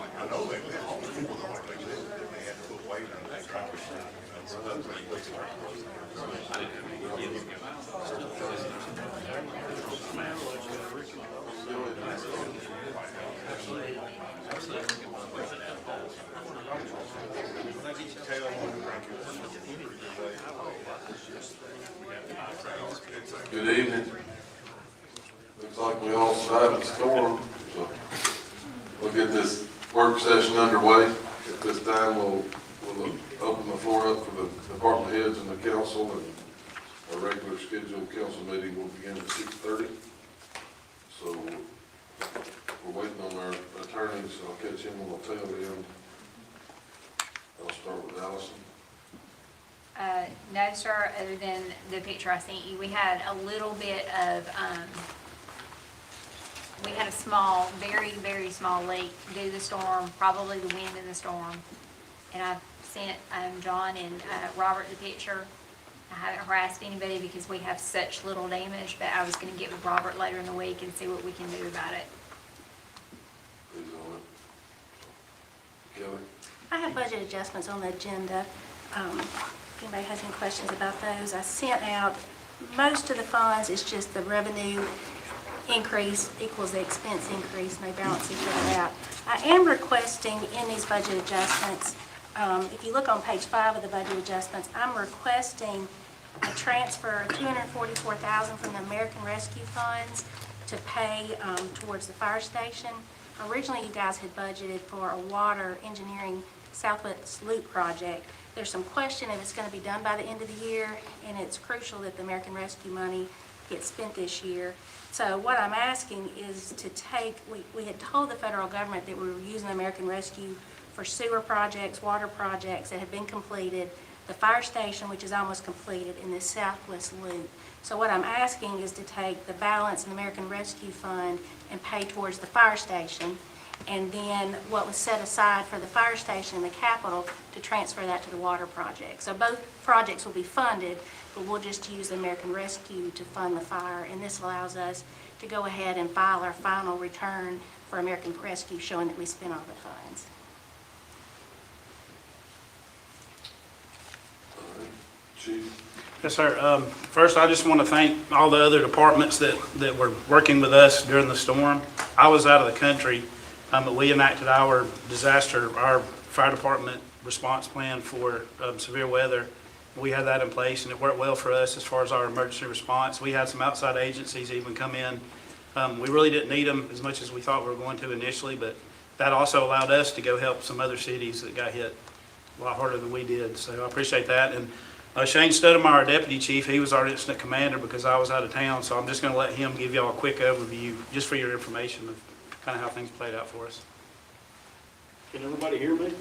I know they did. All the people that want to do it, they had to put weight on that truck. So that's what it was. Good evening. Looks like we all survived the storm, so we'll get this work session underway. At this time, we'll open the floor up for the department heads and the council, and our regular scheduled council meeting will begin at 6:30. So we're waiting on our attorneys, so I'll catch him on the tail end. I'll start with Allison. No, sir, other than the picture I sent you, we had a little bit of, we had a small, very, very small leak due to the storm, probably the wind and the storm. And I sent John and Robert the picture. I haven't harassed anybody because we have such little damage, but I was gonna get with Robert later in the week and see what we can do about it. Who's on it? Kelly? I have budget adjustments on the agenda. If anybody has any questions about those, I sent out, most of the funds, it's just the revenue increase equals the expense increase, and they balance each other out. I am requesting in these budget adjustments, if you look on page 5 of the budget adjustments, I'm requesting a transfer of $244,000 from the American Rescue Funds to pay towards the fire station. Originally, you guys had budgeted for a water engineering Southwest Loop project. There's some question if it's going to be done by the end of the year, and it's crucial that the American Rescue money gets spent this year. So what I'm asking is to take, we had told the federal government that we were using the American Rescue for sewer projects, water projects that have been completed, the fire station, which is almost completed, in this Southwest Loop. So what I'm asking is to take the balance in the American Rescue Fund and pay towards the fire station, and then what was set aside for the fire station and the capital to transfer that to the water project. So both projects will be funded, but we'll just use the American Rescue to fund the fire, and this allows us to go ahead and file our final return for American Rescue showing that we spent all the funds. All right. Chief? Yes, sir. First, I just want to thank all the other departments that were working with us during the storm. I was out of the country, but we enacted our fire department response plan for severe weather. We had that in place, and it worked well for us as far as our emergency response. We had some outside agencies even come in. We really didn't need them as much as we thought we were going to initially, but that also allowed us to go help some other cities that got hit a lot harder than we did. So I appreciate that. And Shane Stoudemire, our deputy chief, he was our incident commander because I was out of town, so I'm just going to let him give y'all a quick overview, just for your information of kind of how things played out for us. Can everybody hear me?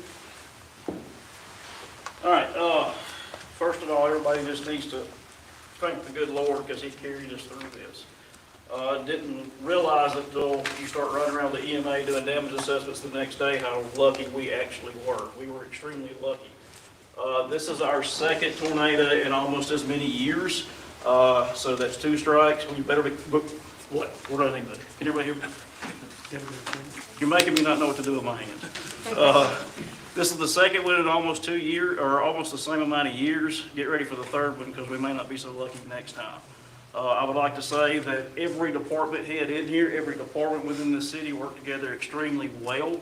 All right, first of all, everybody just needs to thank the good Lord because he carried us through this. Didn't realize it until you start running around the EMA doing damage assessments the next day how lucky we actually were. We were extremely lucky. This is our second tornado in almost as many years. So that's 2 strikes. We better be, what do I need to do? Can everybody hear me? You're making me not know what to do with my hands. This is the second one in almost 2 years, or almost the same amount of years. Get ready for the third one because we may not be so lucky next time. I would like to say that every department head in here, every department within the city worked together extremely well.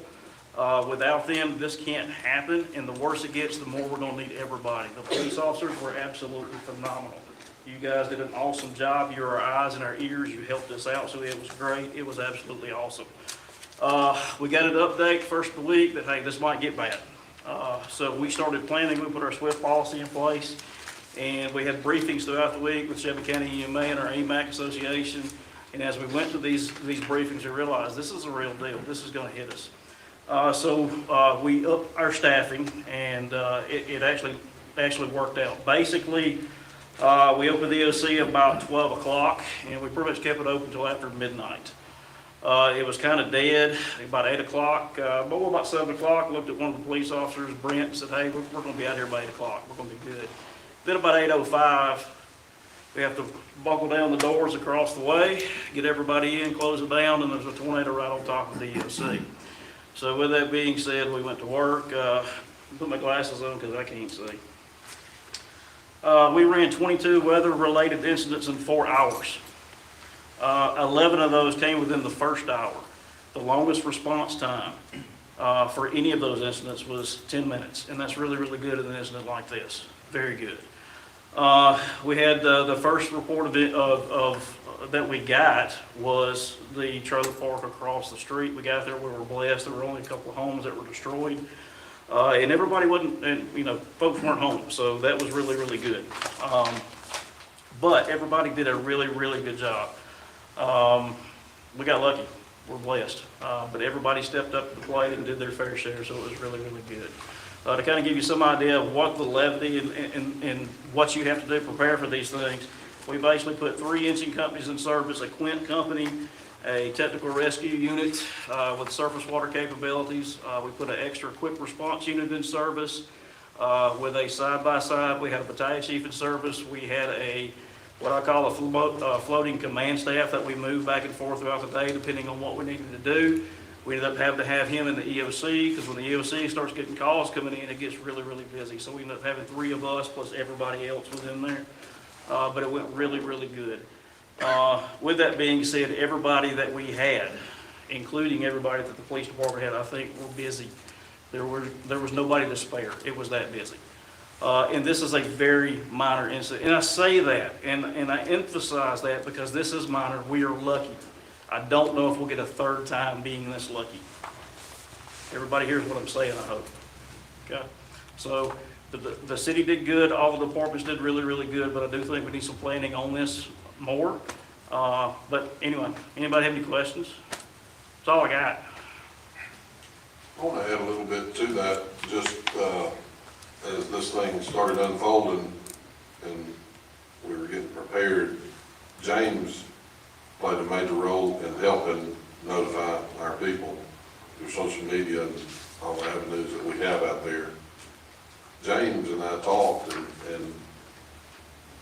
Without them, this can't happen, and the worse it gets, the more we're going to need everybody. The police officers were absolutely phenomenal. You guys did an awesome job. You're our eyes and our ears. You helped us out, so it was great. It was absolutely awesome. We got an update first of the week that, hey, this might get bad. So we started planning. We put our SWIFT policy in place, and we had briefings throughout the week with Shelby County EMA and our AMAC Association. And as we went to these briefings, we realized this is a real deal. This is going to hit us. So we upped our staffing, and it actually worked out. Basically, we opened the OC about 12 o'clock, and we pretty much kept it open until after midnight. It was kind of dead about 8 o'clock, but about 7 o'clock, looked at one of the police officers, Brent, and said, hey, we're going to be out here by 8 o'clock. We're going to be good. Then about 8:05, we have to buckle down the doors across the way, get everybody in, close it down, and there's a tornado right on top of the EOC. So with that being said, we went to work, put my glasses on because I can't see. We ran 22 weather-related incidents in 4 hours. 11 of those came within the first hour. The longest response time for any of those incidents was 10 minutes, and that's really, really good in an incident like this. Very good. We had the first report that we got was the trailer park across the street. We got there, we were blessed. There were only a couple of homes that were destroyed. And everybody wasn't, and folks weren't home, so that was really, really good. But everybody did a really, really good job. We got lucky, we're blessed. But everybody stepped up to the plate and did their fair share, so it was really, really good. To kind of give you some idea of what the levity and what you have to do to prepare for these things, we basically put 3 engine companies in service, a Quint company, a technical rescue unit with surface water capabilities. We put an extra quick response unit in service with a side-by-side. We had a battalion chief in service. We had what I call a floating command staff that we moved back and forth throughout the day depending on what we needed to do. We ended up having to have him in the EOC because when the EOC starts getting calls coming in, it gets really, really busy. So we ended up having 3 of us plus everybody else was in there. But it went really, really good. With that being said, everybody that we had, including everybody that the police department had, I think were busy. There was nobody to spare. It was that busy. And this is a very minor incident. And I say that, and I emphasize that because this is minor. We are lucky. I don't know if we'll get a third time being this lucky. Everybody hears what I'm saying, I hope. Okay? So the city did good. All the departments did really, really good, but I do think we need some planning on this more. But anyway, anybody have any questions? That's all I got. I want to add a little bit to that, just as this thing started unfolding and we were getting prepared, James played a major role in helping notify our people through social media and all the avenues that we have out there. James and I talked and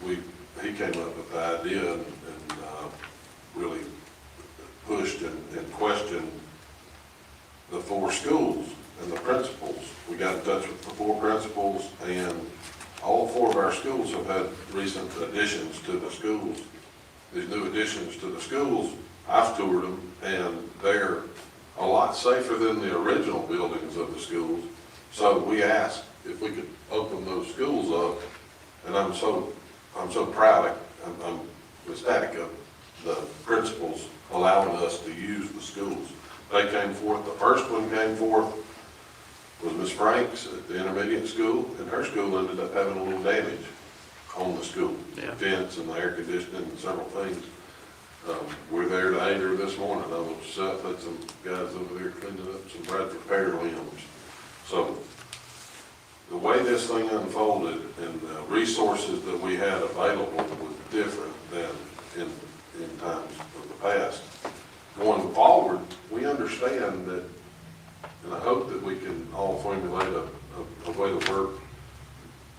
he came up with the idea and really pushed and questioned the 4 schools and the principals. We got in touch with the 4 principals, and all 4 of our schools have had recent additions to the schools. These new additions to the schools, I've toured them, and they're a lot safer than the original buildings of the schools. So we asked if we could open those schools up, and I'm so proud, I'm ecstatic of the principals allowing us to use the schools. They came forth, the first one came forth was Miss Franks at the intermediate school, and her school ended up having a little damage on the school. Yeah. Fence and the air conditioning and several things. We're there to aid her this morning. I was Seth had some guys over there cleaning up some Bradford pear limbs. So the way this thing unfolded and the resources that we had available was different than in times of the past. Going forward, we understand that, and I hope that we can all formulate a way to work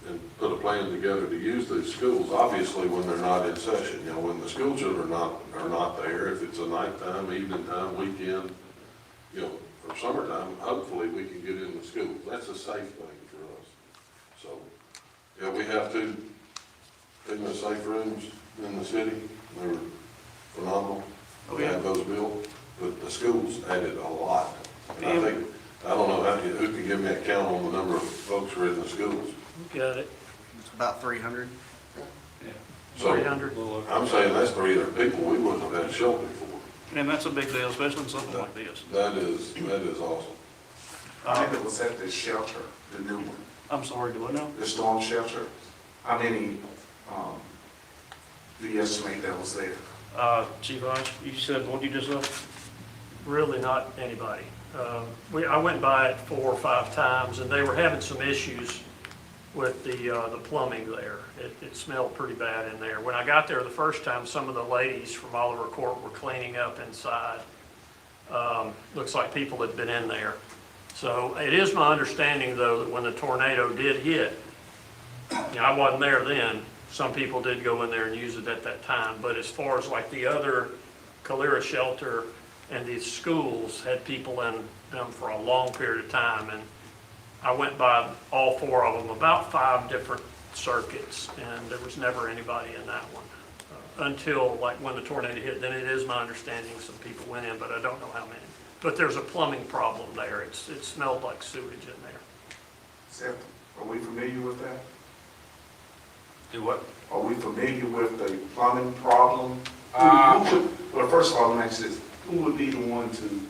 and put a plan together to use these schools, obviously when they're not in session. When the school children are not there, if it's a nighttime, evening time, weekend, or summertime, hopefully we can get in the schools. That's a safe thing for us. So, yeah, we have 2 safe rooms in the city. They were phenomenal. We had those built, but the schools added a lot. And I don't know who can give me a count on the number of folks who are in the schools. Got it. It's about 300. So 300. I'm saying that's 300 people we wouldn't have had shelter for. And that's a big deal, especially in something like this. That is awesome. How many was at the shelter, the new one, I'm sorry, do I know? the storm shelter? How many, do you estimate that was there? Chief Hodge, you said, what you just said? Really not anybody. I went by it 4 or 5 times, and they were having some issues with the plumbing there. It smelled pretty bad in there. When I got there the first time, some of the ladies from Oliver Court were cleaning up inside. Looks like people had been in there. So it is my understanding, though, that when the tornado did hit, I wasn't there then, some people did go in there and use it at that time. But as far as like the other Calera shelter, And these schools had people in them for a long period of time, and I went by all 4 of them, about 5 different circuits, and there was never anybody in that one. Until like when the tornado hit, then it is my understanding some people went in, but I don't know how many. But there's a plumbing problem there. It smelled like sewage in there. Seth, are we familiar with that? Do what? Are we familiar with the plumbing problem? Well, first of all, let me ask this, who would be the one to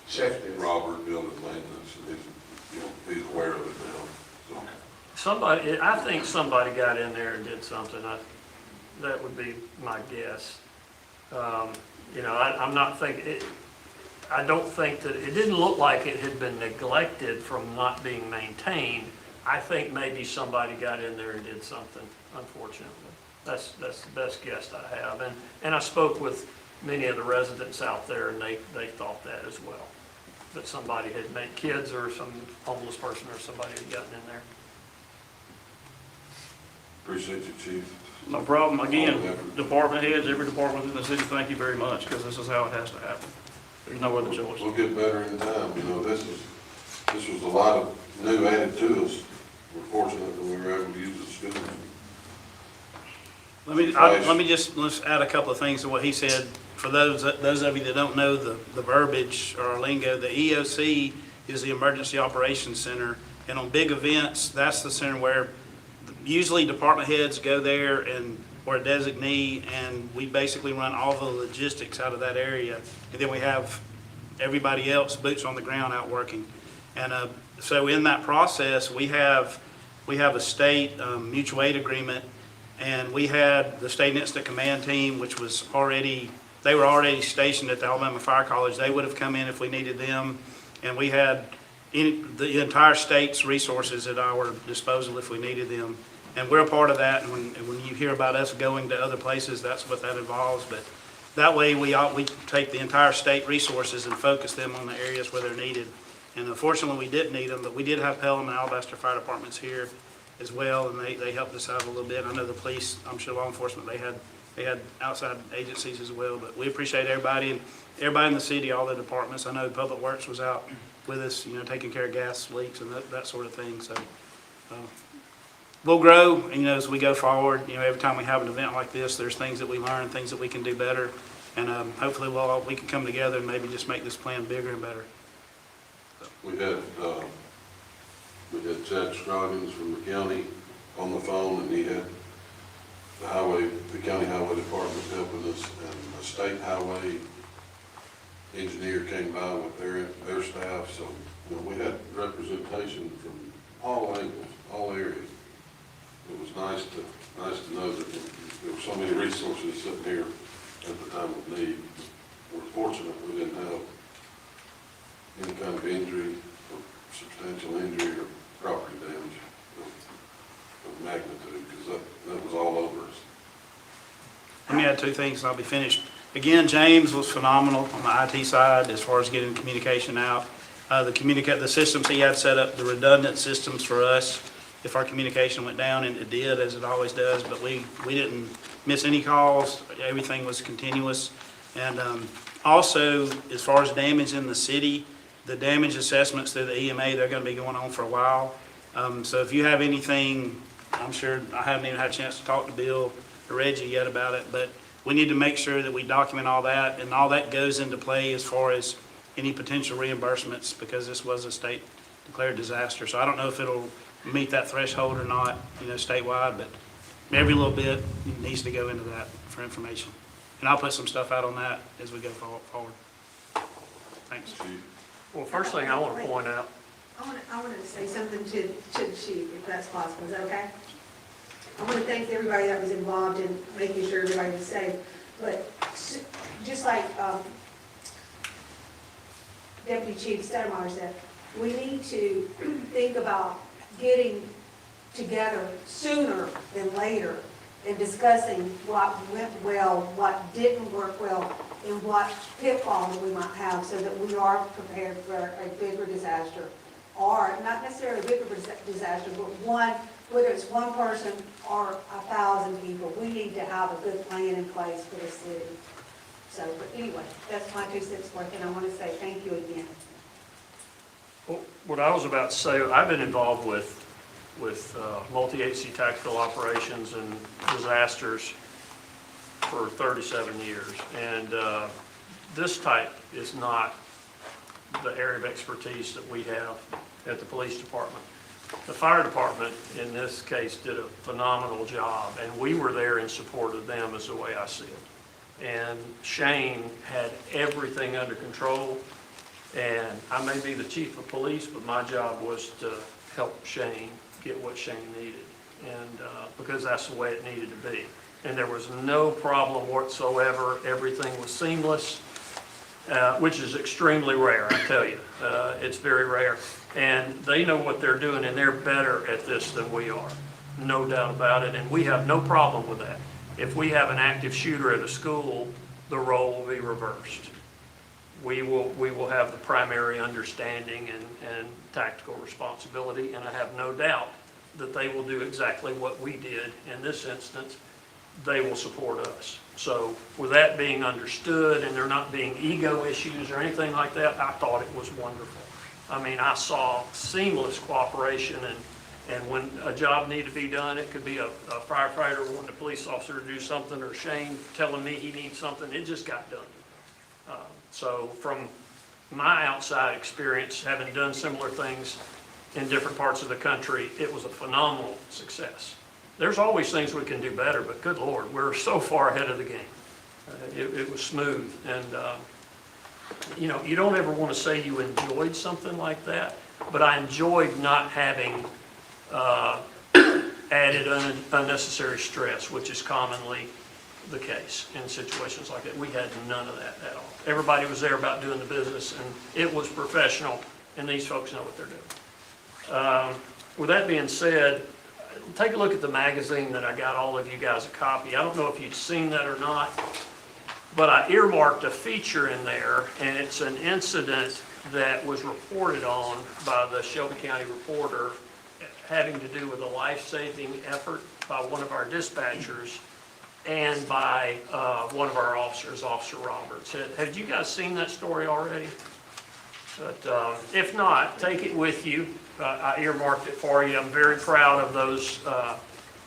check this? Robert, building maintenance, and he's aware of it now, so. I think somebody got in there and did something. That would be my guess. I'm not thinking, I don't think that, it didn't look like it had been neglected from not being maintained. I think maybe somebody got in there and did something, unfortunately. That's the best guess I have. And I spoke with many of the residents out there, and they thought that as well. That somebody had made, kids or some homeless person or somebody had gotten in there. Appreciate you, Chief. No problem. Again, department heads, every department in the city, thank you very much, because this is how it has to happen. There's no other choice. We'll get better in time, this was a lot of new added to us. We're fortunate that we were able to use the schools. Let's add a couple of things to what he said. For those of you that don't know the verbiage or our lingo, the EOC is the Emergency Operations Center. And on big events, that's the center where usually department heads go there or a designee, and we basically run all the logistics out of that area. And then we have everybody else, boots on the ground, out working. And so in that process, we have a state mutual aid agreement, and we had the State Incident Command Team, which was they were already stationed at the Alabama Fire College. They would have come in if we needed them, and we had the entire state's resources at our disposal if we needed them. And we're a part of that, and when you hear about us going to other places, that's what that involves. But that way, we take the entire state resources and focus them on the areas where they're needed. And unfortunately, we didn't need them, but we did have Pelham and Alabaster fire departments here as well, and they helped us out a little bit. I know the police, I'm sure law enforcement, they had outside agencies as well, but we appreciate everybody in the city, all the departments. I know Public Works was out with us, taking care of gas leaks and that sort of thing. So we'll grow, and, as we go forward, every time we have an event like this, there's things that we learn, things that we can do better, and hopefully we can come together and maybe just make this plan bigger and better. We had Chad Scroggins from the county on the phone, and he had the county highway department helping us, and the state highway engineer came by with their staff. So we had representation from all angles, all areas. It was nice to know that there were so many resources sitting here at the time of need. We're fortunate we didn't have any kind of injury, or substantial injury, or property damage of magnitude, because that was all over us. Let me add 2 things and I'll be finished. Again, James was phenomenal on the IT side as far as getting communication out. The systems he had set up, the redundant systems for us, if our communication went down, and it did, as it always does, but we didn't miss any calls. Everything was continuous. And also, as far as damage in the city, the damage assessments through the EMA, they're going to be going on for a while. So if you have anything, I'm sure, I haven't even had a chance to talk to Bill or Reggie yet about it, but we need to make sure that we document all that, and all that goes into play as far as any potential reimbursements, because this was a state declared disaster. So I don't know if it'll meet that threshold or not, statewide, but every little bit needs to go into that for information. And I'll put some stuff out on that as we go forward. Thanks. Well, first thing I want to point out, I want to say something to the chief, if that's possible. Is that okay? I want to thank everybody that was involved in making sure everybody was safe. But just like Deputy Chief Stedemeyer said, we need to think about getting together sooner than later and discussing what went well, what didn't work well, and what pitfalls we might have, so that we are prepared for a bigger disaster. Or not necessarily a bigger disaster, but whether it's one person or 1,000 people, we need to have a good plan in place for the city. So, but anyway, that's my 2 cents worth, and I want to say thank you again. Well, what I was about to say, I've been involved with multi-agency tactical operations and disasters for 37 years. And this type is not the area of expertise that we have at the police department. The fire department, in this case, did a phenomenal job, and we were there in support of them, is the way I see it. And Shane had everything under control, and I may be the chief of police, but my job was to help Shane get what Shane needed, and because that's the way it needed to be. And there was no problem whatsoever. Everything was seamless, which is extremely rare, I tell you. It's very rare. And they know what they're doing, and they're better at this than we are, no doubt about it. And we have no problem with that. If we have an active shooter at a school, the role will be reversed. We will have the primary understanding and tactical responsibility, and I have no doubt that they will do exactly what we did in this instance. They will support us. So with that being understood and there not being ego issues or anything like that, I thought it was wonderful. I mean, I saw seamless cooperation, and when a job needed to be done, it could be a firefighter wanting a police officer to do something, or Shane telling me he needs something, it just got done. So from my outside experience, having done similar things in different parts of the country, it was a phenomenal success. There's always things we can do better, but good Lord, we're so far ahead of the game. It was smooth, and you know, you don't ever want to say you enjoyed something like that, but I enjoyed not having added unnecessary stress, which is commonly the case in situations like that. We had none of that at all. Everybody was there about doing the business, and it was professional, and these folks know what they're doing. With that being said, take a look at the magazine that I got all of you guys a copy. I don't know if you've seen that or not, but I earmarked a feature in there, and it's an incident that was reported on by the Shelby County Reporter having to do with a life-saving effort by one of our dispatchers and by one of our officers, Officer Roberts. Have you guys seen that story already? But if not, take it with you. I earmarked it for you. I'm very proud of those,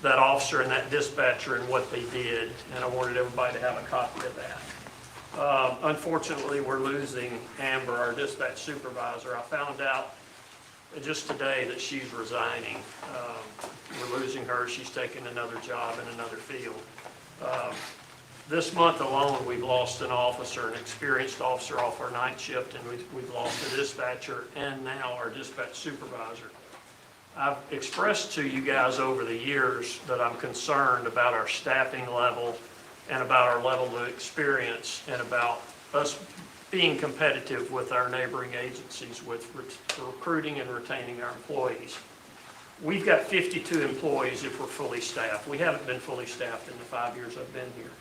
that officer and that dispatcher and what they did, and I wanted everybody to have a copy of that. Unfortunately, we're losing Amber, our dispatch supervisor. I found out just today that she's resigning. We're losing her. She's taking another job in another field. This month alone, we've lost an officer, an experienced officer off our night shift, and we've lost a dispatcher and now our dispatch supervisor. I've expressed to you guys over the years that I'm concerned about our staffing level and about our level of experience and about us being competitive with our neighboring agencies with recruiting and retaining our employees. We've got 52 employees if we're fully staffed. We haven't been fully staffed in the 5 years I've been here.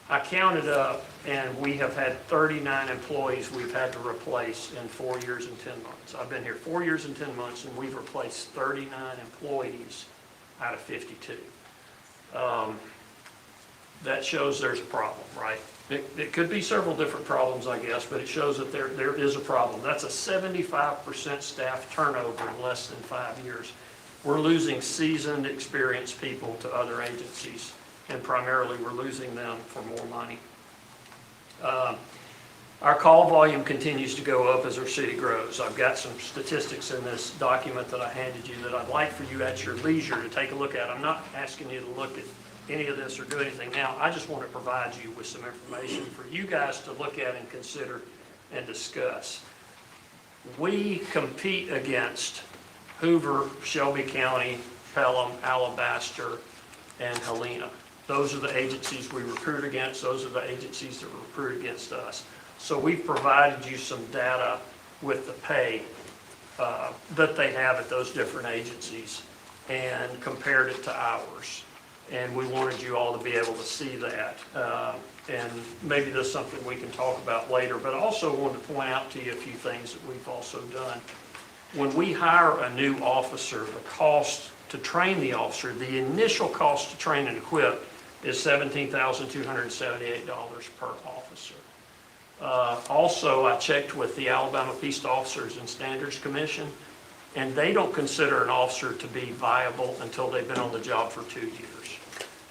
I counted up, and we have had 39 employees we've had to replace in 4 years and 10 months. I've been here 4 years and 10 months, and we've replaced 39 employees out of 52. That shows there's a problem, right? It could be several different problems, I guess, but it shows that there is a problem. That's a 75% staff turnover in less than 5 years. We're losing seasoned, experienced people to other agencies, and primarily we're losing them for more money. Our call volume continues to go up as our city grows. I've got some statistics in this document that I handed you that I'd like for you at your leisure to take a look at. I'm not asking you to look at any of this or do anything now. I just want to provide you with some information for you guys to look at and consider and discuss. We compete against Hoover, Shelby County, Pelham, Alabaster, and Helena. Those are the agencies we recruit against. Those are the agencies that recruit against us. So we've provided you some data with the pay that they have at those different agencies and compared it to ours. And we wanted you all to be able to see that. And maybe that's something we can talk about later, but I also wanted to point out to you a few things that we've also done. When we hire a new officer, the cost to train the officer, the initial cost to train and equip is $17,278 per officer. Also, I checked with the Alabama Peace Officers and Standards Commission, and they don't consider an officer to be viable until they've been on the job for 2 years.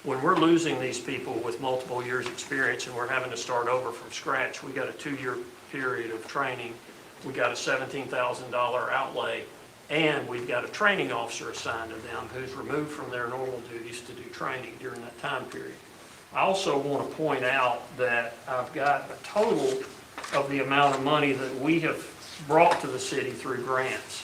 When we're losing these people with multiple years' experience and we're having to start over from scratch, we got a 2-year period of training, we got a $17,000 outlay, and we've got a training officer assigned to them who's removed from their normal duties to do training during that time period. I also want to point out that I've got a total of the amount of money that we have brought to the city through grants.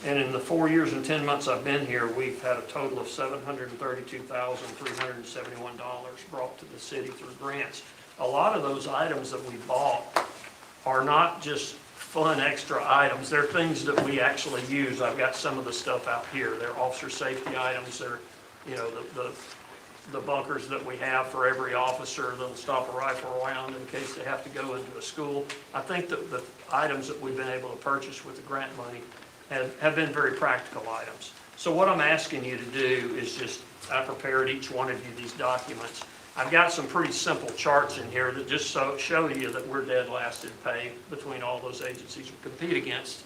And in the 4 years and 10 months I've been here, we've had a total of $732,371 brought to the city through grants. A lot of those items that we bought are not just fun extra items. They're things that we actually use. I've got some of the stuff out here. They're officer safety items. They're, you know, the bunkers that we have for every officer that'll stop a rifle around in case they have to go into a school. I think that the items that we've been able to purchase with the grant money have been very practical items. So what I'm asking you to do is just, I prepared each one of you these documents. I've got some pretty simple charts in here that just show you that we're dead last in pay between all those agencies we compete against.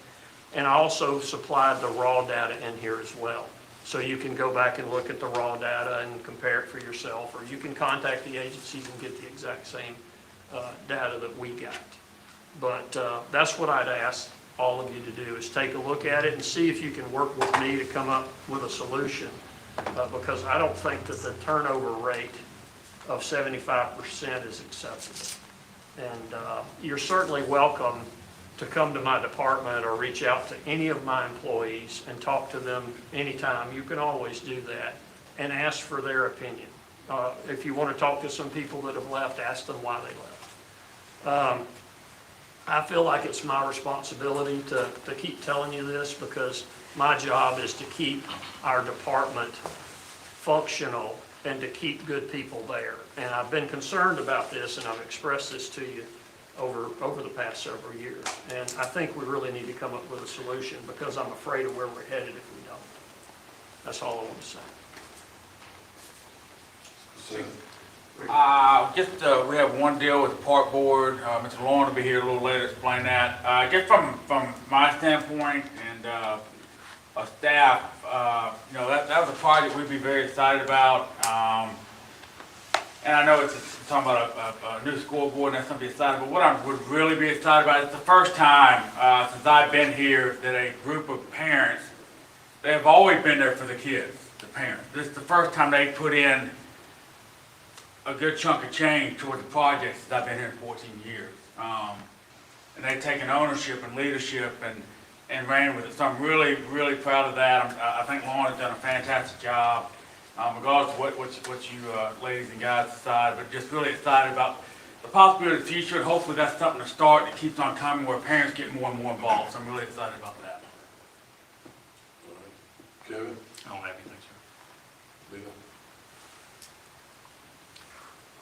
And I also supplied the raw data in here as well. So you can go back and look at the raw data and compare it for yourself, or you can contact the agencies and get the exact same data that we got. But that's what I'd ask all of you to do, is take a look at it and see if you can work with me to come up with a solution. Because I don't think that the turnover rate of 75% is acceptable. And you're certainly welcome to come to my department or reach out to any of my employees and talk to them anytime. You can always do that and ask for their opinion. If you want to talk to some people that have left, ask them why they left. I feel like it's my responsibility to keep telling you this, because my job is to keep our department functional and to keep good people there. And I've been concerned about this, and I've expressed this to you over the past several years. And I think we really need to come up with a solution, because I'm afraid of where we're headed if we don't. That's all I want to say. We have one deal with the park board. Mr. Lauren will be here a little later to explain that. Just from my standpoint and staff, that was a project we'd be very excited about. And I know it's talking about a new scoreboard, and that's something to be excited. But what I would really be excited about is the first time since I've been here that a group of parents, they have always been there for the kids, the parents. This is the first time they put in a good chunk of change toward the project since I've been here in 14 years. And they've taken ownership and leadership and ran with it. So I'm really, really proud of that. I think Lauren has done a fantastic job, regardless of what you ladies and guys decide, but just really excited about the possibility of the future, and hopefully that's something to start that keeps on coming where parents get more and more involved. So I'm really excited about that. Kevin? I don't have anything, sir. Bill?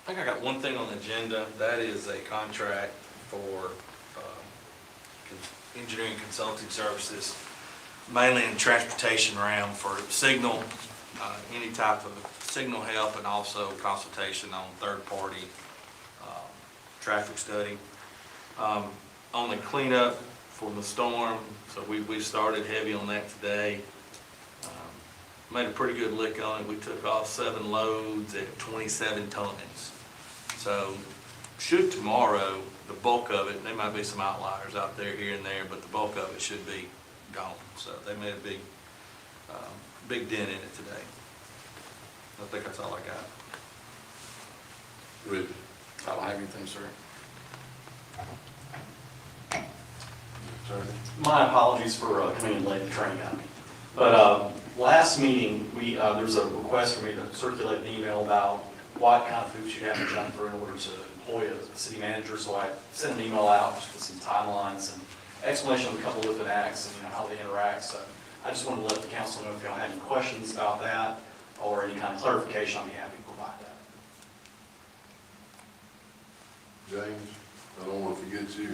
I think I got one thing on the agenda. That is a contract for engineering consulting services, mainly in the transportation realm for signal, any type of signal help, and also consultation on third-party traffic study. On the cleanup for the storm, so we started heavy on that today. Made a pretty good lick on it. We took off 7 loads at 27 tons. So should tomorrow, the bulk of it, there might be some outliers out there here and there, but the bulk of it should be gone. So they made a big dent in it today. I think that's all I got. Richard? I don't have anything, sir. Attorney? My apologies for coming in late and training on me. But last meeting, there was a request for me to circulate an email about what kind of food you have in Jennifer in order to employ a city manager. So I sent an email out just with some timelines and explanation of a couple of different acts and how they interact. So I just wanted to let the council know if y'all had any questions about that or any kind of clarification. I'd be happy to provide that. James? I don't want to forget you.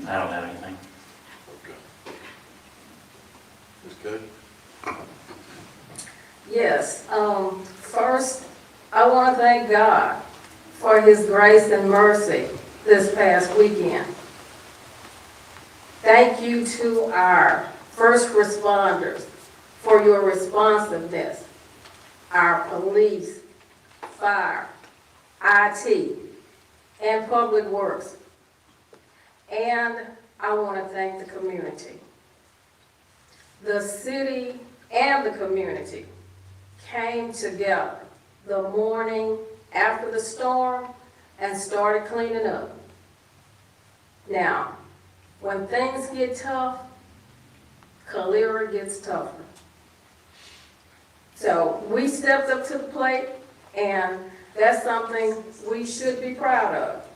I don't have anything. Okay. Ms. Kay? Yes, first, I want to thank God for His grace and mercy this past weekend. Thank you to our first responders for your responsiveness, our police, fire, IT, and public works. And I want to thank the community. The city and the community came together the morning after the storm and started cleaning up. Now, when things get tough, Calera gets tougher. So we stepped up to the plate, and that's something we should be proud of.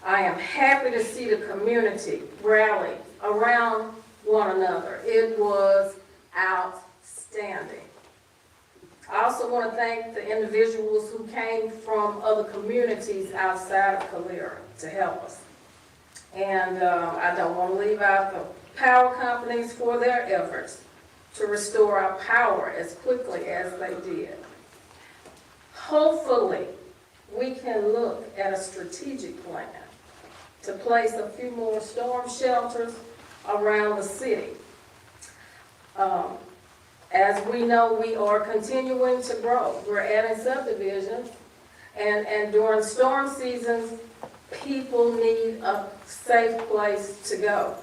I am happy to see the community rally around one another. It was outstanding. I also want to thank the individuals who came from other communities outside of Calera to help us. And I don't want to leave out the power companies for their efforts to restore our power as quickly as they did. Hopefully, we can look at a strategic plan to place a few more storm shelters around the city. As we know, we are continuing to grow. We're adding subdivisions, and during storm seasons, people need a safe place to go.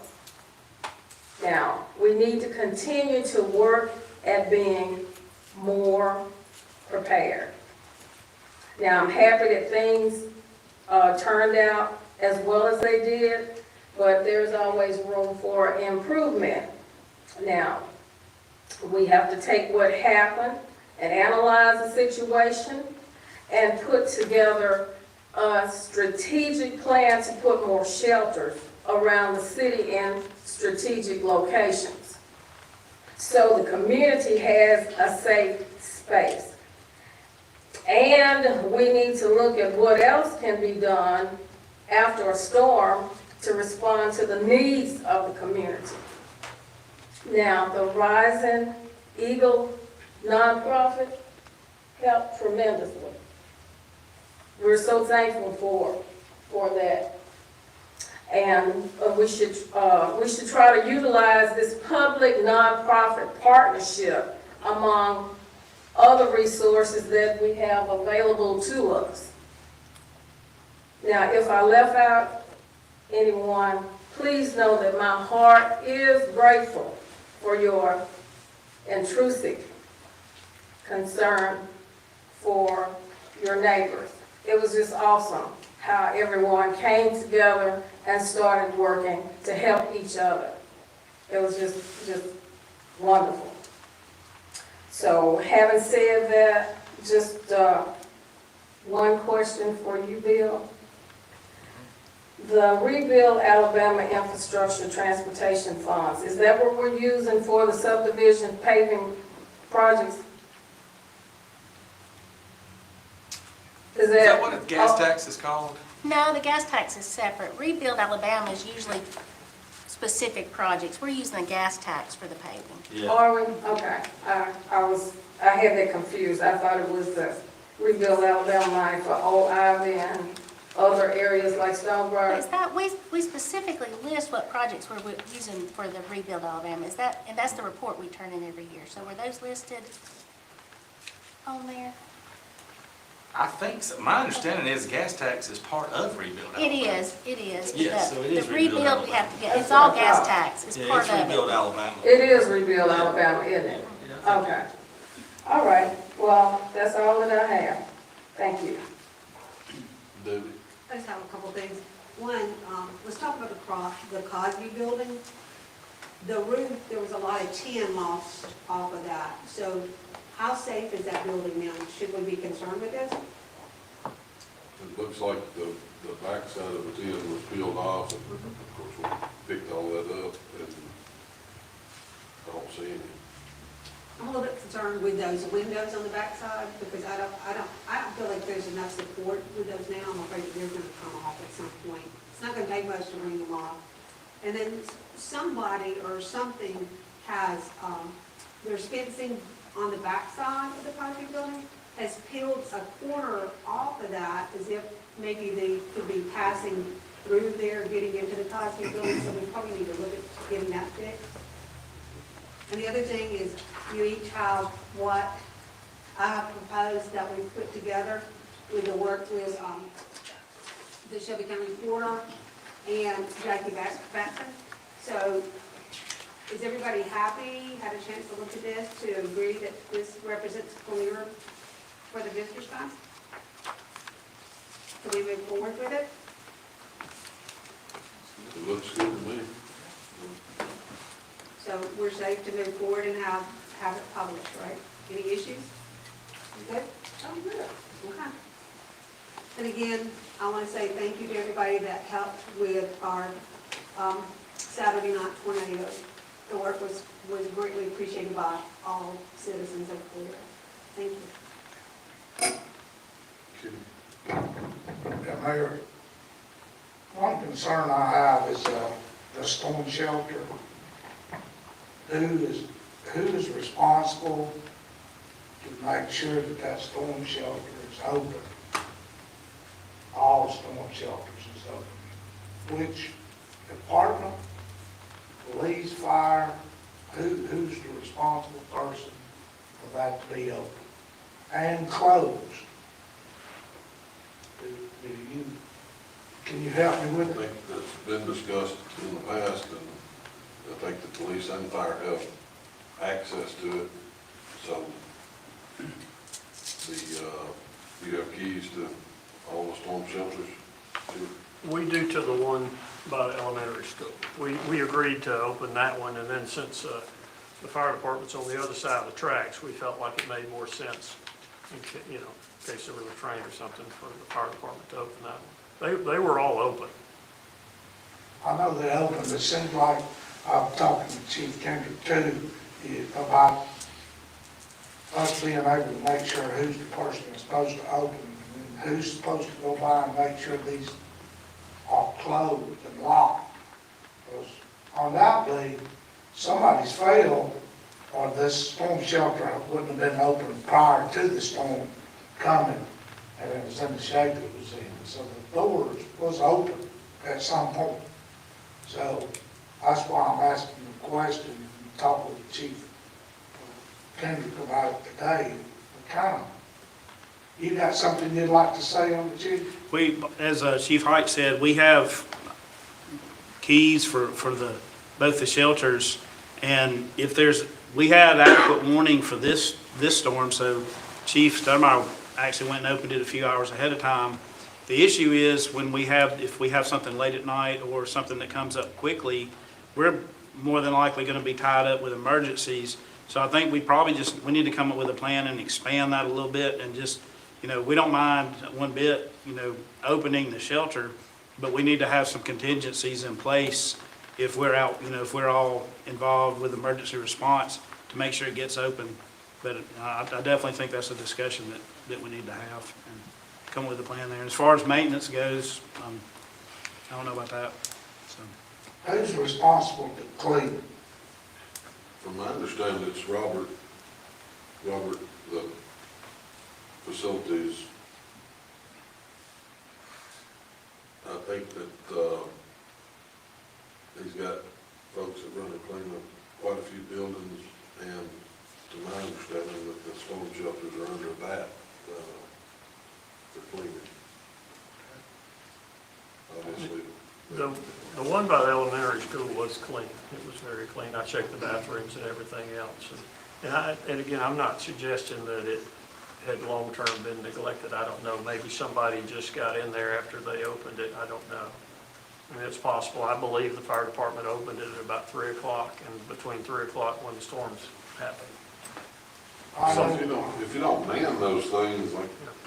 Now, we need to continue to work at being more prepared. Now, I'm happy that things turned out as well as they did, but there's always room for improvement. Now, we have to take what happened and analyze the situation and put together a strategic plan to put more shelters around the city in strategic locations, so the community has a safe space. And we need to look at what else can be done after a storm to respond to the needs of the community. Now, the Rising Eagle nonprofit helped tremendously. We're so thankful for that. And we should try to utilize this public nonprofit partnership among other resources that we have available to us. Now, if I left out anyone, please know that my heart is grateful for your intrusive concern for your neighbors. It was just awesome how everyone came together and started working to help each other. It was just wonderful. So having said that, just one question for you, Bill. The Rebuild Alabama Infrastructure Transportation Funds, is that what we're using for the subdivision paving projects? Is that what a gas tax is called? No, the gas tax is separate. Rebuild Alabama is usually specific projects. We're using the gas tax for the paving. Yeah. Are we? Okay. I had that confused. I thought it was the Rebuild Alabama money for Old Ivy and other areas like Stonebriar. Is that, we specifically list what projects we're using for the Rebuild Alabama. Is that, and that's the report we turn in every year. So were those listed on there? I think so. My understanding is gas tax is part of Rebuild Alabama. It is. Yes, The- so it is the Rebuild we have to get, it's That's all what I gas thought. tax. It's Yeah, part it's of Rebuild it. Alabama. It is Rebuild Alabama, isn't it? Okay. All right. Well, that's all that I have. Thank you. Debbie? I just have a couple things. One, let's talk about the Cosby building. The roof, there was a lot of tin lost off of that. So how safe is that building now? Should we be concerned with this? It looks like the backside of the tin was peeled off, and of course we picked all that up, and I don't see any. I'm a little bit concerned with those windows on the backside because I don't feel like there's enough support with those now. I'm afraid that they're gonna come off at some point. It's not gonna take much to bring them off. And then somebody or something has, there's fencing on the backside of the concrete building has peeled a corner off of that as if maybe they could be passing through there, getting into the concrete building, so we probably need to look at getting that fixed. And the other thing is, you each have what I have proposed that we put together with the work with, the Shelby County Reporter and Jackie Batson. So, is everybody happy, had a chance to look at this, to agree that this represents clear for the visitors fund? Can we move forward with it? It looks good to me. So we're safe to move forward and have it published, right? Any issues? You good? Oh, good. Okay. And again, I want to say thank you to everybody that helped with our Saturday night tornado. The work was greatly appreciated by all citizens of Calera. Thank you. Yeah, Mayor, one concern I have is the storm shelter. Who is responsible to make sure that that storm shelter is open? All storm shelters is open. Which department, police, fire, who's the responsible person for that to be open and closed? Can you help me I with it? think that's been discussed in the past, and I think the police and fire have access to it. So you have keys to all the storm shelters too? We do to the one by the elementary school. We agreed to open that one, and then since the fire department's on the other side of the tracks, we felt like it made more sense, in case there was a train or something, for the fire department to open that one. They were all open. I know they opened, it seems like, I'm talking to Chief Kendrick too, about us being able to make sure who's the person that's supposed to open, and who's supposed to go by and make sure these are closed and locked. Because undoubtedly, somebody's failed, or this storm shelter wouldn't have been open prior to the storm coming, and it was in the shape it was in. So the doors was open at some point. So that's why I'm asking the question, talk with Chief Kendrick about it today. You got something you'd like to say on the chief? As Chief Hike said, we have keys for both the shelters, and we had adequate warning for this storm, so Chief Stoudemire actually went and opened it a few hours ahead of time. The issue is if we have something late at night or something that comes up quickly, we're more than likely going to be tied up with emergencies. So I think we need to come up with a plan and expand that a little bit, and just, we don't mind one bit, opening the shelter, but we need to have some contingencies in place if we're out, if we're all involved with emergency response, to make sure it gets open. But I definitely think that's a discussion that we need to have and come up with a plan there. As far as maintenance goes, I don't know about that. So. Who's responsible to clean? From my understanding, it's Robert, the facilities. I think that he's got folks that run and clean up quite a few buildings, and to my understanding, that the storm shelters are under that for cleaning. Obviously. The one by the elementary school was clean. It was very clean. I checked the bathrooms and everything else. And again, I'm not suggesting that it had long-term been neglected. I don't know. Maybe somebody just got in there after they opened it. I don't know. I mean, it's possible. I believe the fire department opened it at about 3 o'clock, and between 3 o'clock when the storms happened. So if you don't man those things,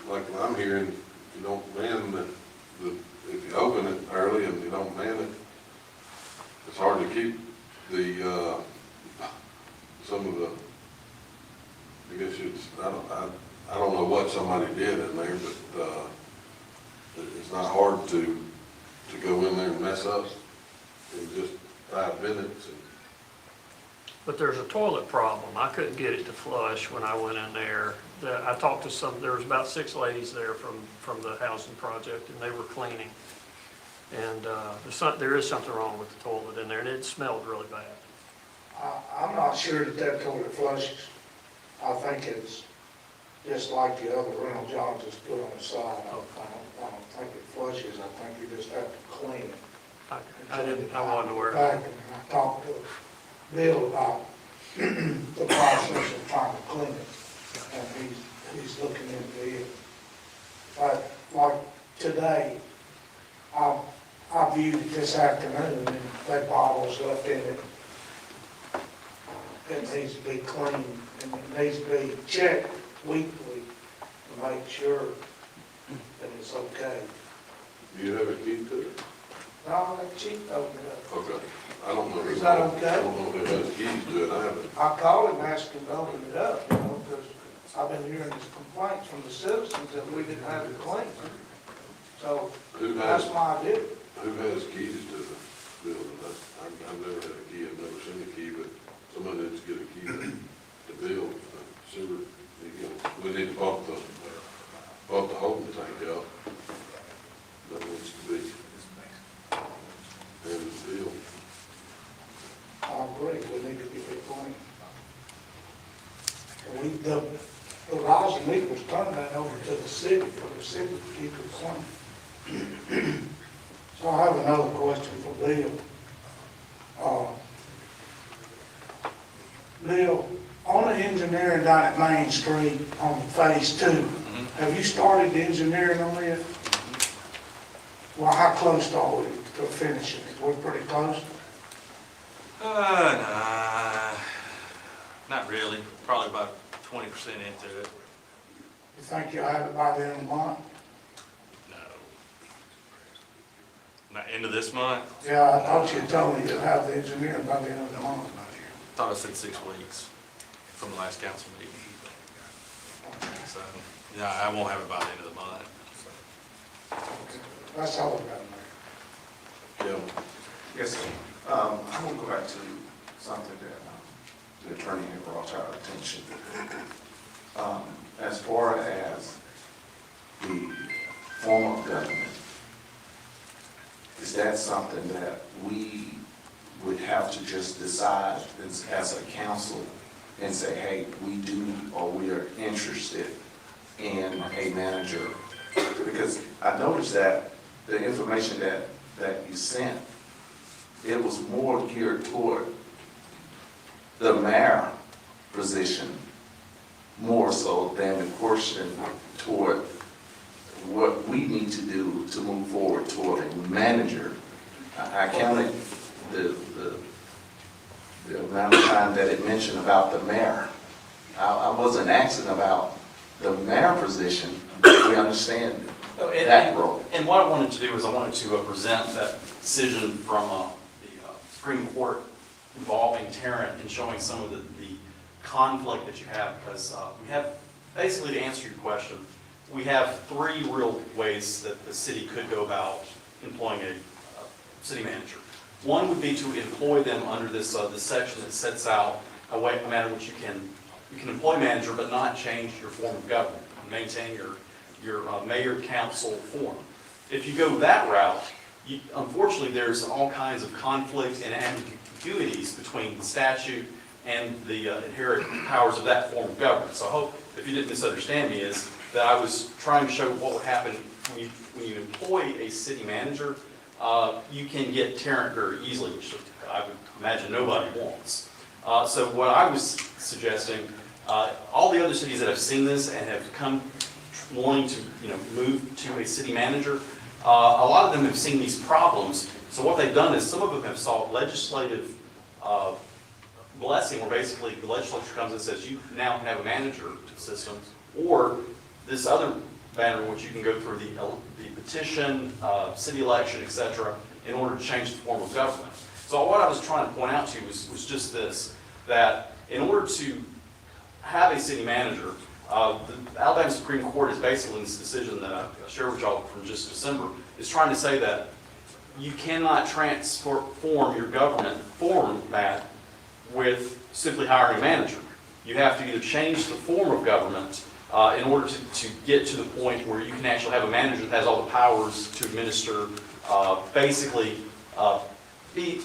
like I'm hearing, if you don't man if you open it early and you don't man it, it's hard to keep some of the, I guess I don't know what somebody did in there, but it's not hard to go in there and mess up in just 5 minutes. but there's a toilet problem. I couldn't get it to flush when I went in there. I talked to there was about 6 ladies there from the housing project, and they were cleaning. And there is something wrong with the toilet in there, and it smelled really bad. I'm not sure that toilet flushes. I think it's just like the other rental jobs that's put on the side. I don't think it flushes. I think you just have to clean it. I wasn't aware of Back, that. and I talked to Bill about the process of trying to clean it, and he's looking into it. But like today, I viewed it this afternoon, and that bottle's left in it. It needs to be cleaned, and it needs to be checked weekly to make sure that it's okay. Do you have a key to it? No, that chief opened it up. Okay. I don't know. Is that okay? I don't know who has keys to it. I haven't. I called him, and asked him to open it up, because I've been hearing these complaints from the citizens that we didn't have it cleaned. So that's why I did it. Who has keys to the building? I've never had a key. I've never seen a key, but somebody needs to get a key to build sewer. We need to bump the holding tank out. That needs to be. And it's built. I agree, we need to get it clean. The rising equals turned that over to the city, for the city to keep it clean. So I have another question for Bill. Bill, on the engineering down at Main Street on phase 2, have you started the engineering on it? Well, how close are we to finishing it? We're pretty close? Nah, not really. Probably about 20% into it. You think you'll have it by the end of the month? No. Not into this month? Yeah, I thought you told me you'd have the engineering by the end of the month. Thought I said 6 weeks from the last council meeting. So, yeah, I won't have it by the end of the month. That's all I got, Mayor. Yeah. Yes, sir. I want to go back to something that the attorney had brought to our attention. As far as the form of government, is that something that we would have to just decide as a council and say, hey, we do or we are interested in a manager? Because I noticed that the information that you sent, it was more geared toward the mayor position, more so than the portion toward what we need to do to move forward toward a manager. I counted the amount of time that it mentioned about the mayor. I wasn't asking about the mayor position. We understand that role. And what I wanted to do is I wanted to present that decision from the Supreme Court involving Tarrant and showing some of the conflict that you have, because we have, basically to answer your question, we have 3 real ways that the city could go about employing a city manager. One would be to employ them under this section that sets out a manner in which you can employ manager but not change your form of government, maintain your mayor council form. If you go that route, unfortunately there's all kinds of conflict and ambiguities between the statute and the inherent powers of that form of government. So I hope, if you didn't misunderstand me, is that I was trying to show what would happen when you employ a city manager. You can get Tarrant very easily, which I would imagine nobody wants. So what I was suggesting, all the other cities that have seen this and have come wanting to move to a city manager, a lot of them have seen these problems. So what they've done is some of them have sought legislative blessing, where basically the legislature comes and says you now have a manager system, or this other banner in which you can go through the petition, city election, etc., in order to change the form of government. So what I was trying to point out to you was just this, that in order to have a city manager, the Alabama Supreme Court is basically in this decision that I shared with y'all from just December, is trying to say that you cannot transform your government format with simply hiring a manager. You have to either change the form of government in order to get to the point where you can actually have a manager that has all the powers to administer, basically the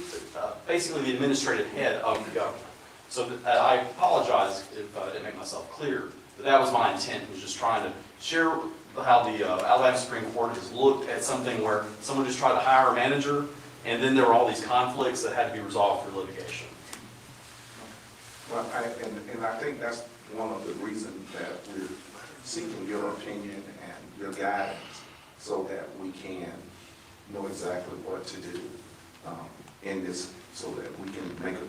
administrative head of the government. So I apologize if I didn't make myself clear, but that was my intent, was just trying to share how the Alabama Supreme Court has looked at something where someone just tried to hire a manager, and then there were all these conflicts that had to be resolved through litigation. Well, and I think that's one of the reasons that we're seeking your opinion and your guidance so that we can know exactly what to do in this, so that we can make an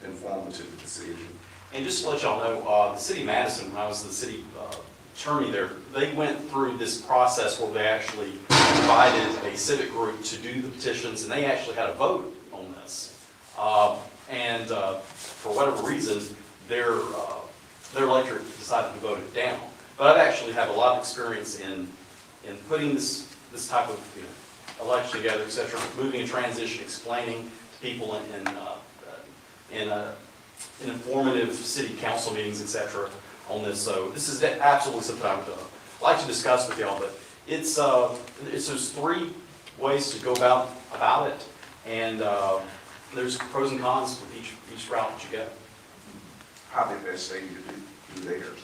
informative decision. And just to let y'all know, the city of Madison, when I was the city attorney there, they went through this process where they actually invited a civic group to do the petitions, and they actually had a vote on this. And for whatever reason, their electorate decided to vote it down. But I've actually have a lot of experience in putting this type of election together, et cetera, moving a transition, explaining to people in informative city council meetings, et cetera, on this. So this is absolutely something I would like to discuss with y'all. But it's those three ways to go about it, and there's pros and cons with each route that you go. How did that say you do theirs?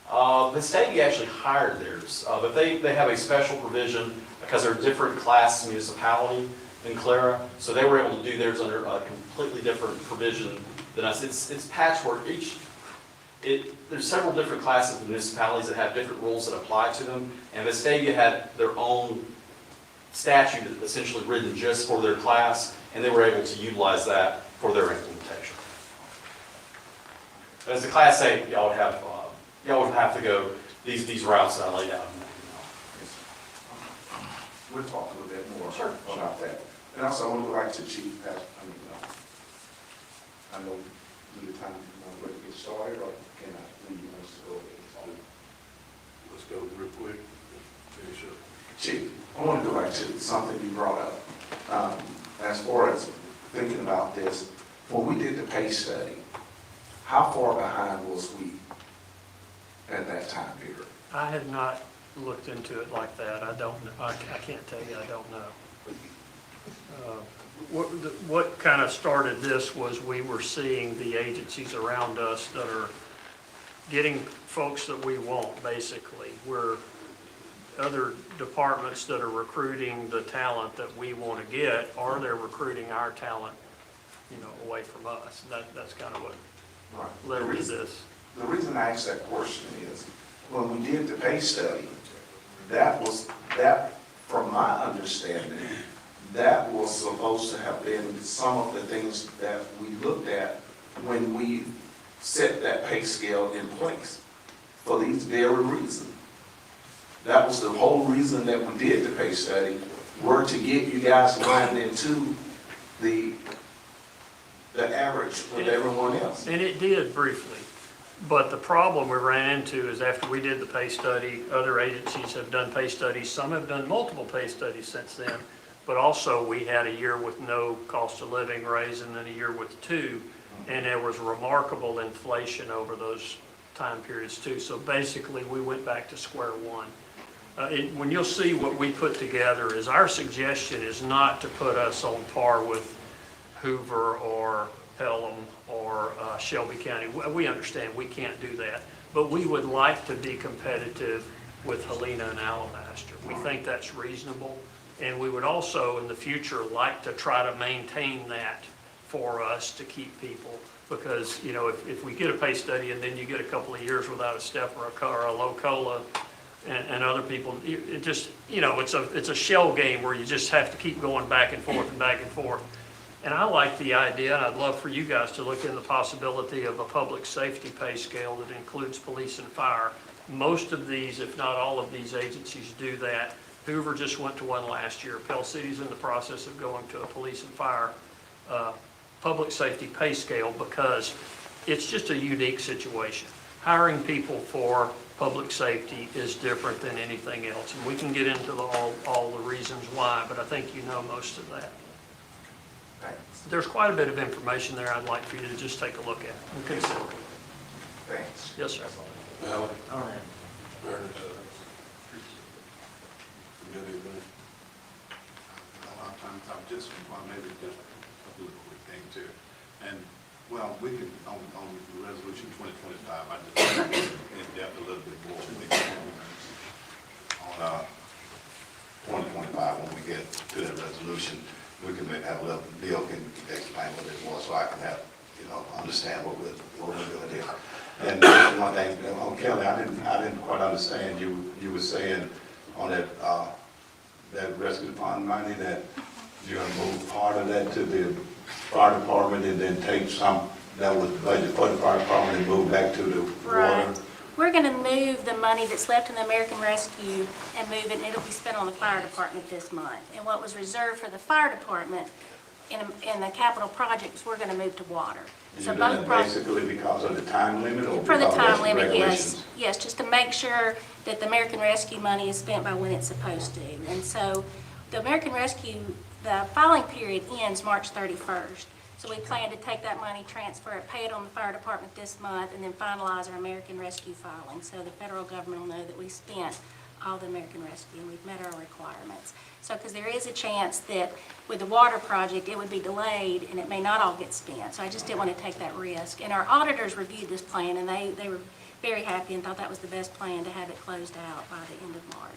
The state actually hired theirs, but they have a special provision because they're a different class municipality than Calera, so they were able to do theirs under a completely different provision than us. It's patchwork. There's several different classes of municipalities that have different rules that apply to them, and Vestavia had their own statute essentially written just for their class, and they were able to utilize that for their implementation. As a Class A, y'all would have to go these routes that I laid out. We'll talk a little bit more about that. And also, I would like to Chief, I know the time you want to get started, or can I leave you to go ahead? Let's go real quick, finish up. Chief, I want to go back to something you brought up. As far as thinking about this, when we did the pay study, how far behind was we at that time period? I had not looked into it like that. I don't know. I can't tell you. I don't know. What kind of started this was we were seeing the agencies around us that are getting folks that we want, basically. We're other departments that are recruiting the talent that we want to get, or they're recruiting our talent, away from us. That's kind of what led to this. The reason I asked that question is, when we did the pay study, that from my understanding, that was supposed to have been some of the things that we looked at when we set that pay scale in place, for these very reasons. That was the whole reason that we did the pay study, were to get you guys lined into the average with everyone else. And it did briefly. But the problem we ran into is after we did the pay study, other agencies have done pay studies. Some have done multiple pay studies since then. But also we had a year with no cost of living raise and then a year with 2. And there was remarkable inflation over those time periods too. So basically we went back to square one. When you'll see what we put together is our suggestion is not to put us on par with Hoover or Pelham or Shelby County. We understand we can't do that, but we would like to be competitive with Helena and Alabaster. We think that's reasonable, and we would also in the future like to try to maintain that for us to keep people, because if we get a pay study and then you get a couple of years without a step or a low COLA and other people, it just it's a shell game where you just have to keep going back and forth and back and forth. And I like the idea, and I'd love for you guys to look into the possibility of a public safety pay scale that includes police and fire. Most of these, if not all of these agencies do that. Hoover just went to one last year. Pell City's in the process of going to a police and fire public safety pay scale, because it's just a unique situation. Hiring people for public safety is different than anything else, and we can get into all the reasons why, but I think you know most of that. There's quite a bit of information there I'd like for you to just take a look at and consider. Thanks. Yes, sir. Alan? All right. Ernest? You got anything? A lot of times, I'm just, well, maybe just a little quick thing too. And, well, we could, on the resolution 2025, I just want to get in depth a little bit more. On 2025, when we get to that resolution, we can maybe have a little, Bill can explain a little bit more so I can have, understand what we're doing here. And one thing, on Kelly, I didn't quite understand, you were saying on that, that rescue fund money that you're gonna move part of that to the fire department and then take some that was budgeted for the fire department and move back to the Right. water? We're going to move the money that's left in the American Rescue and move it, and it'll be spent on the fire department this month. And what was reserved for the fire department in the capital projects, we're going to move to water. So You're doing both it projects. basically because of the time limit or For the because time of limit, yes. regulations? Yes, just to make sure that the American Rescue money is spent by when it's supposed to. And so the American Rescue, the filing period ends March 31st. So we plan to take that money, transfer it, pay it on the fire department this month, and then finalize our American Rescue filing. So the federal government will know that we spent all the American Rescue and we've met our requirements. So, because there is a chance that with the water project, it would be delayed and it may not all get spent. So I just didn't want to take that risk. And our auditors reviewed this plan and they were very happy and thought that was the best plan to have it closed out by the end of March.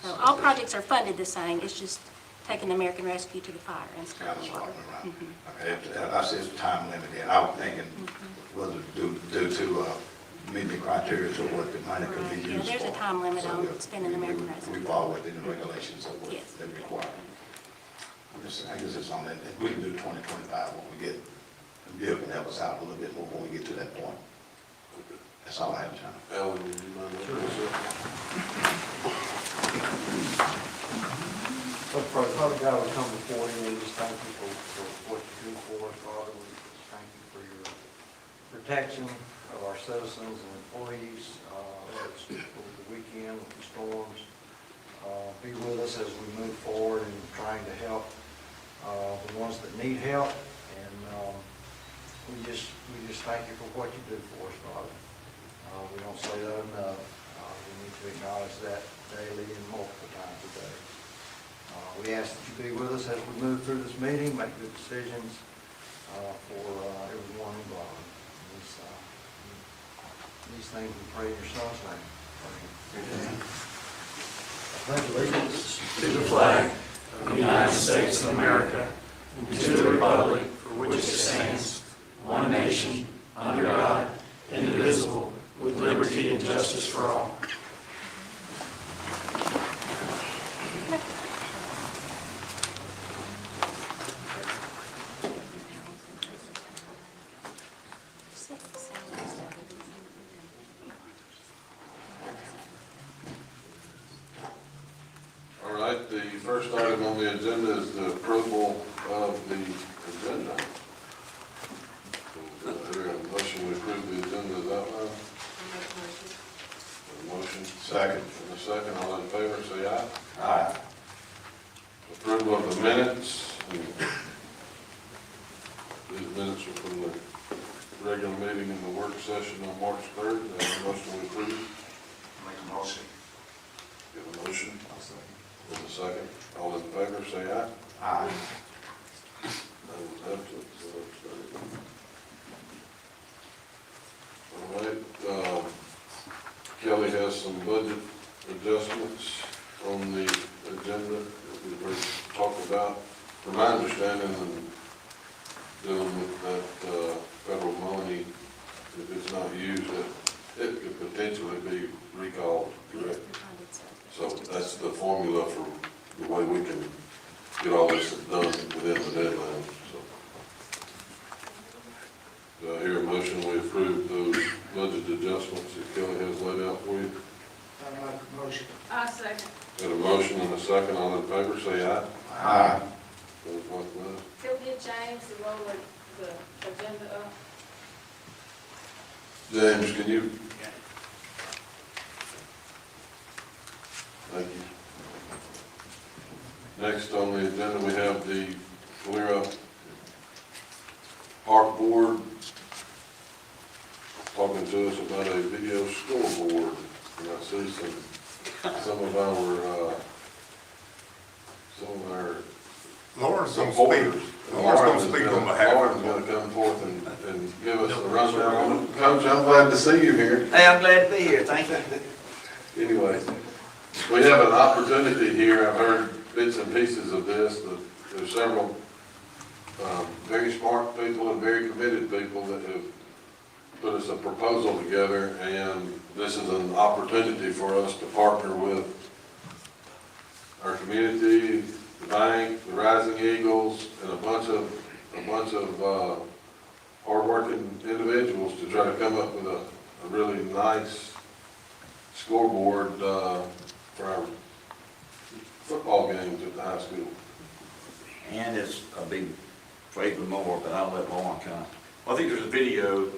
So all projects are funded the same. It's just taking the American Rescue to the fire instead Kind of of the water. swapping around. Okay, I see it's a time limit there. I was thinking, was it due to meet the criteria to what the money could be Right. Yeah, used for? there's a time limit So on we- spending American Rescue. We fall within the regulations of what Yes. they require. I guess it's on that, we can do 2025 when we get, Bill can help us out a little bit more when we get to that point. That's all I have, John. Alan, would you mind opening Father God, we come before you and just thank you for what you do for us, Father. We just thank you for your protection of our citizens and employees, over the weekend with the storms. Be with us as we move forward in trying to help the ones that need help. And we just thank you for what you do for us, Father. We don't say that enough. We need to acknowledge that daily and multiple times a day. We ask that you be with us as we move through this meeting, make good decisions for everyone involved. These things we pray in your son's name. Amen. I pledge allegiance To the flag of the United States of America and to the republic for which it stands, one nation, under God, indivisible, with liberty and justice for all. All right, the first item on the agenda is the approval of the agenda. So, there a motion to approve the agenda as outlined? A motion? Second. And a second, all in favor, say aye. Aye. Approval of the minutes. These minutes are from the regular meeting and the work session on March 3rd. A motion to approve. Make a motion. Give a motion. With a second. All in favor, say aye. Aye. None was absent, so it's carried. All right, Kelly has some budget adjustments on the agenda that we've already talked about. From my understanding, and dealing with that federal money, if it's not used, it could potentially be recalled, correct? So that's the formula for the way we can get all this done within the deadline, so. Do I hear a motion, we approve those budget adjustments that Kelly has laid out for you? I make a motion. I second. Got a motion and a second, all in favor, say aye. Aye. Those like that? Still get James to roll the agenda up. James, can you? Thank you. Next on the agenda, we have the Calera Park Board talking to us about a video scoreboard. And I see some of our Lauren's gonna supporters. speak, Lauren's gonna speak on behalf Lauren's of gonna come forth and give us a rundown on it. Coach, I'm glad to see you here. Hey, I'm glad to be here, thank you. Anyway, we have an opportunity here. I've heard bits and pieces of this, but there's several very smart people and very committed people that have put us a proposal together, and this is an opportunity for us to partner with our community, the bank, the Rising Eagles, and a bunch of hardworking individuals to try to come up with a really nice scoreboard for our football games at the high school. And it's a big favor more, but I'll let Lauren kind of, I think there's a video,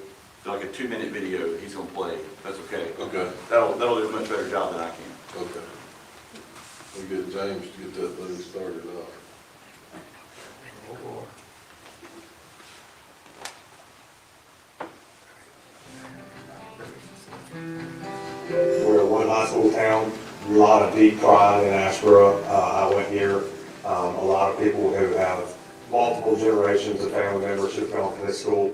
like a 2-minute video that he's gonna play, if that's okay. Okay. That'll do a much better job than I can. Okay. We'll get James to get that thing started off. We're a one high school town, a lot of deep pride in Ashboro. I went here, a lot of people who have multiple generations of family members who've gone to this school.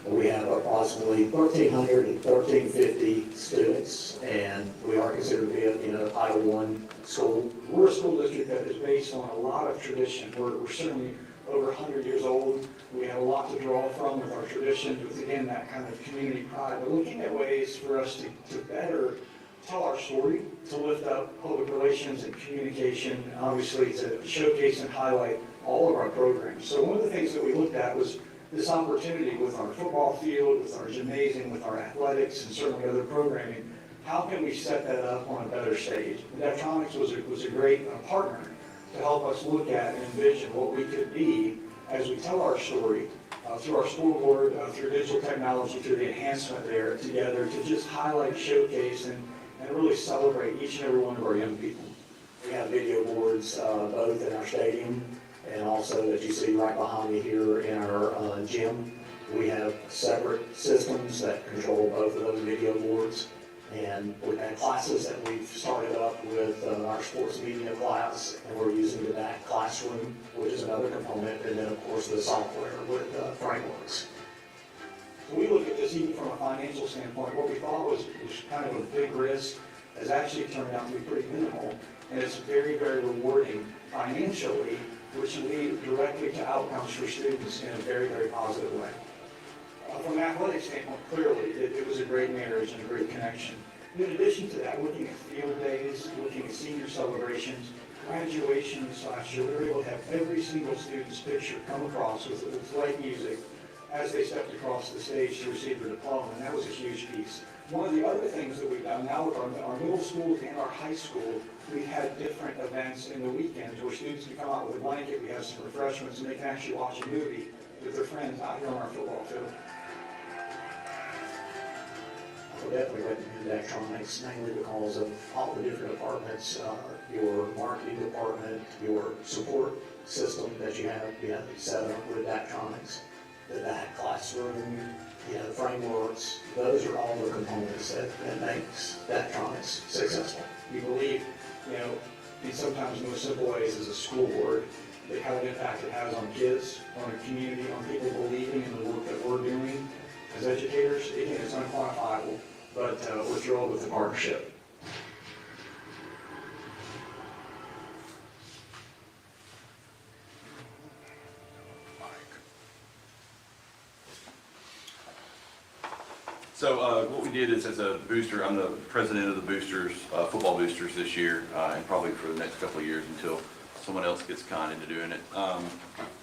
We have approximately 1,300 and 1,350 students, and we are considered to be a Title I school. We're a school district that is based on a lot of tradition. We're certainly over 100 years old. We have a lot to draw from with our tradition, with again, that kind of community pride. But looking at ways for us to better tell our story, to lift up public relations and communication, and obviously to showcase and highlight all of our programs. So one of the things that we looked at was this opportunity with our football field, with our gymnasium, with our athletics, and certainly other programming. How can we set that up on a better stage? And Deftronics was a great partner to help us look at and envision what we could be as we tell our story through our scoreboard, through digital technology, through the enhancement there together to just highlight, showcase, and really celebrate each and every one of our young people. We have video boards both in our stadium and also that you see right behind me here in our gym. We have separate systems that control both of those video boards. And we've had classes that we've started up with our sports media class, and we're using the DAC classroom, which is another component, and then of course the software with frameworks. So we look at this even from a financial standpoint. What we thought was kind of a big risk has actually turned out to be pretty minimal, and it's very, very rewarding financially, which lead directly to outcomes for students in a very, very positive way. From an athletic standpoint, clearly, it was a great marriage and a great connection. In addition to that, looking at field days, looking at senior celebrations, graduations last year, we were able to have every single student's picture come across with light music as they stepped across the stage to receive their diploma, and that was a huge piece. One of the other things that we've done now with our middle school and our high school, we had different events in the weekends where students can come out with a blanket, we have some refreshments, and they can actually watch a movie with their friends out here on our football field. I would definitely recommend Deftronics, mainly because of all the different departments, your marketing department, your support system that you have set up with Deftronics, the DAC classroom, the frameworks. Those are all the components that makes Deftronics successful. We believe, in sometimes most simple ways as a school board, the kind of impact it has on kids, on a community, on people believing in the work that we're doing as educators. Again, it's unquantifiable, but we're thrilled with the partnership. So what we did is, as a booster, I'm the president of the boosters, football boosters this year, and probably for the next couple of years until someone else gets kind into doing it.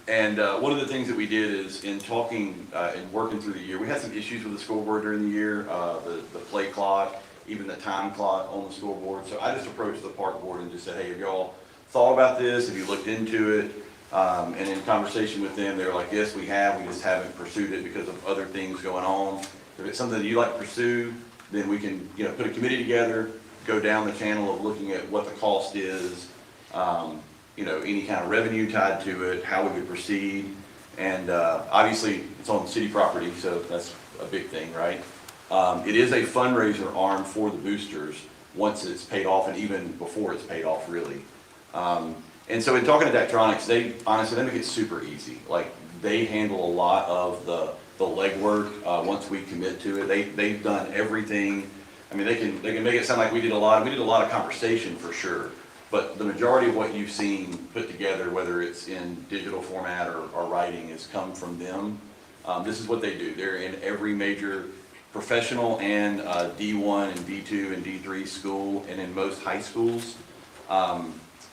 And one of the things that we did is, in talking and working through the year, we had some issues with the scoreboard during the year, the play clock, even the time clock on the scoreboard. So I just approached the park board and just said, hey, have y'all thought about this? Have you looked into it? And in conversation with them, they were like, yes, we have. We just haven't pursued it because of other things going on. If it's something that you like to pursue, then we can, put a committee together, go down the channel of looking at what the cost is, any kind of revenue tied to it, how we would proceed. And obviously, it's on city property, so that's a big thing, right? It is a fundraiser arm for the boosters once it's paid off, and even before it's paid off, really. And so in talking to Daktronics, they make it super easy. Like, they handle a lot of the legwork once we commit to it. They've done everything. I mean, they can make it sound like we did a lot of conversation for sure. But the majority of what you've seen put together, whether it's in digital format or writing, has come from them. This is what they do. They're in every major professional and D1 and D2 and D3 school, and in most high schools.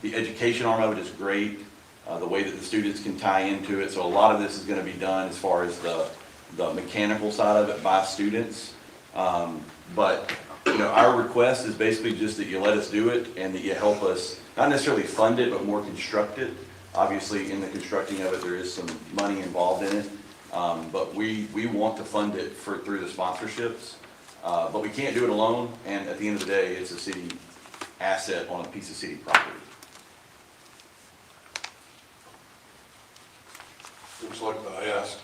The education arm of it is great, the way that the students can tie into it. So a lot of this is going to be done as far as the mechanical side of it by students. But our request is basically just that you let us do it and that you help us, not necessarily fund it, but more construct it. Obviously, in the constructing of it, there is some money involved in it. But we want to fund it through the sponsorships. But we can't do it alone. And at the end of the day, it's a city asset on a piece of city property. Looks like the ask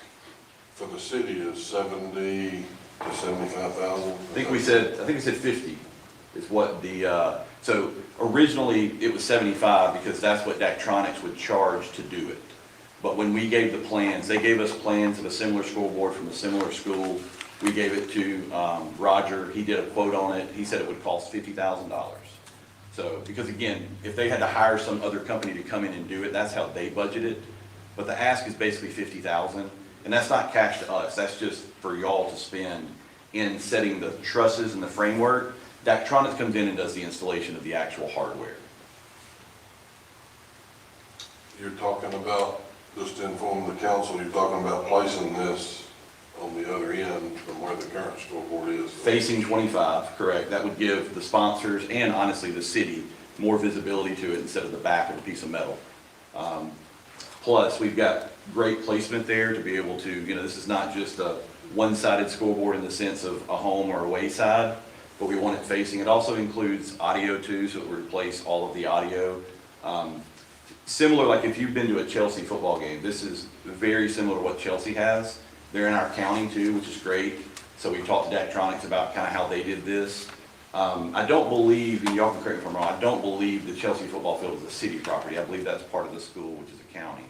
for the city is 70 to 75,000. I think we said 50 is what so originally it was 75 because that's what Daktronics would charge to do it. But when we gave the plans, they gave us plans of a similar scoreboard from a similar school. We gave it to Roger. He did a quote on it. He said it would cost $50,000. So, because again, if they had to hire some other company to come in and do it, that's how they budget it. But the ask is basically $50,000, and that's not cash to us. That's just for y'all to spend in setting the trusses and the framework. Daktronics comes in and does the installation of the actual hardware. You're talking about, just to inform the council, you're talking about placing this on the other end from where the current scoreboard is. Facing 25, correct. That would give the sponsors and honestly the city more visibility to it instead of the back of a piece of metal. Plus, we've got great placement there to be able to, this is not just a one-sided scoreboard in the sense of a home or away side, but we want it facing. It also includes audio too, so it will replace all of the audio. Similar, like if you've been to a Chelsea football game, this is very similar to what Chelsea has. They're in our county too, which is great. So we talked to Daktronics about kind of how they did this. I don't believe, and y'all can correct me if I'm wrong, I don't believe the Chelsea football field is a city property. I believe that's part of the school, which is a county,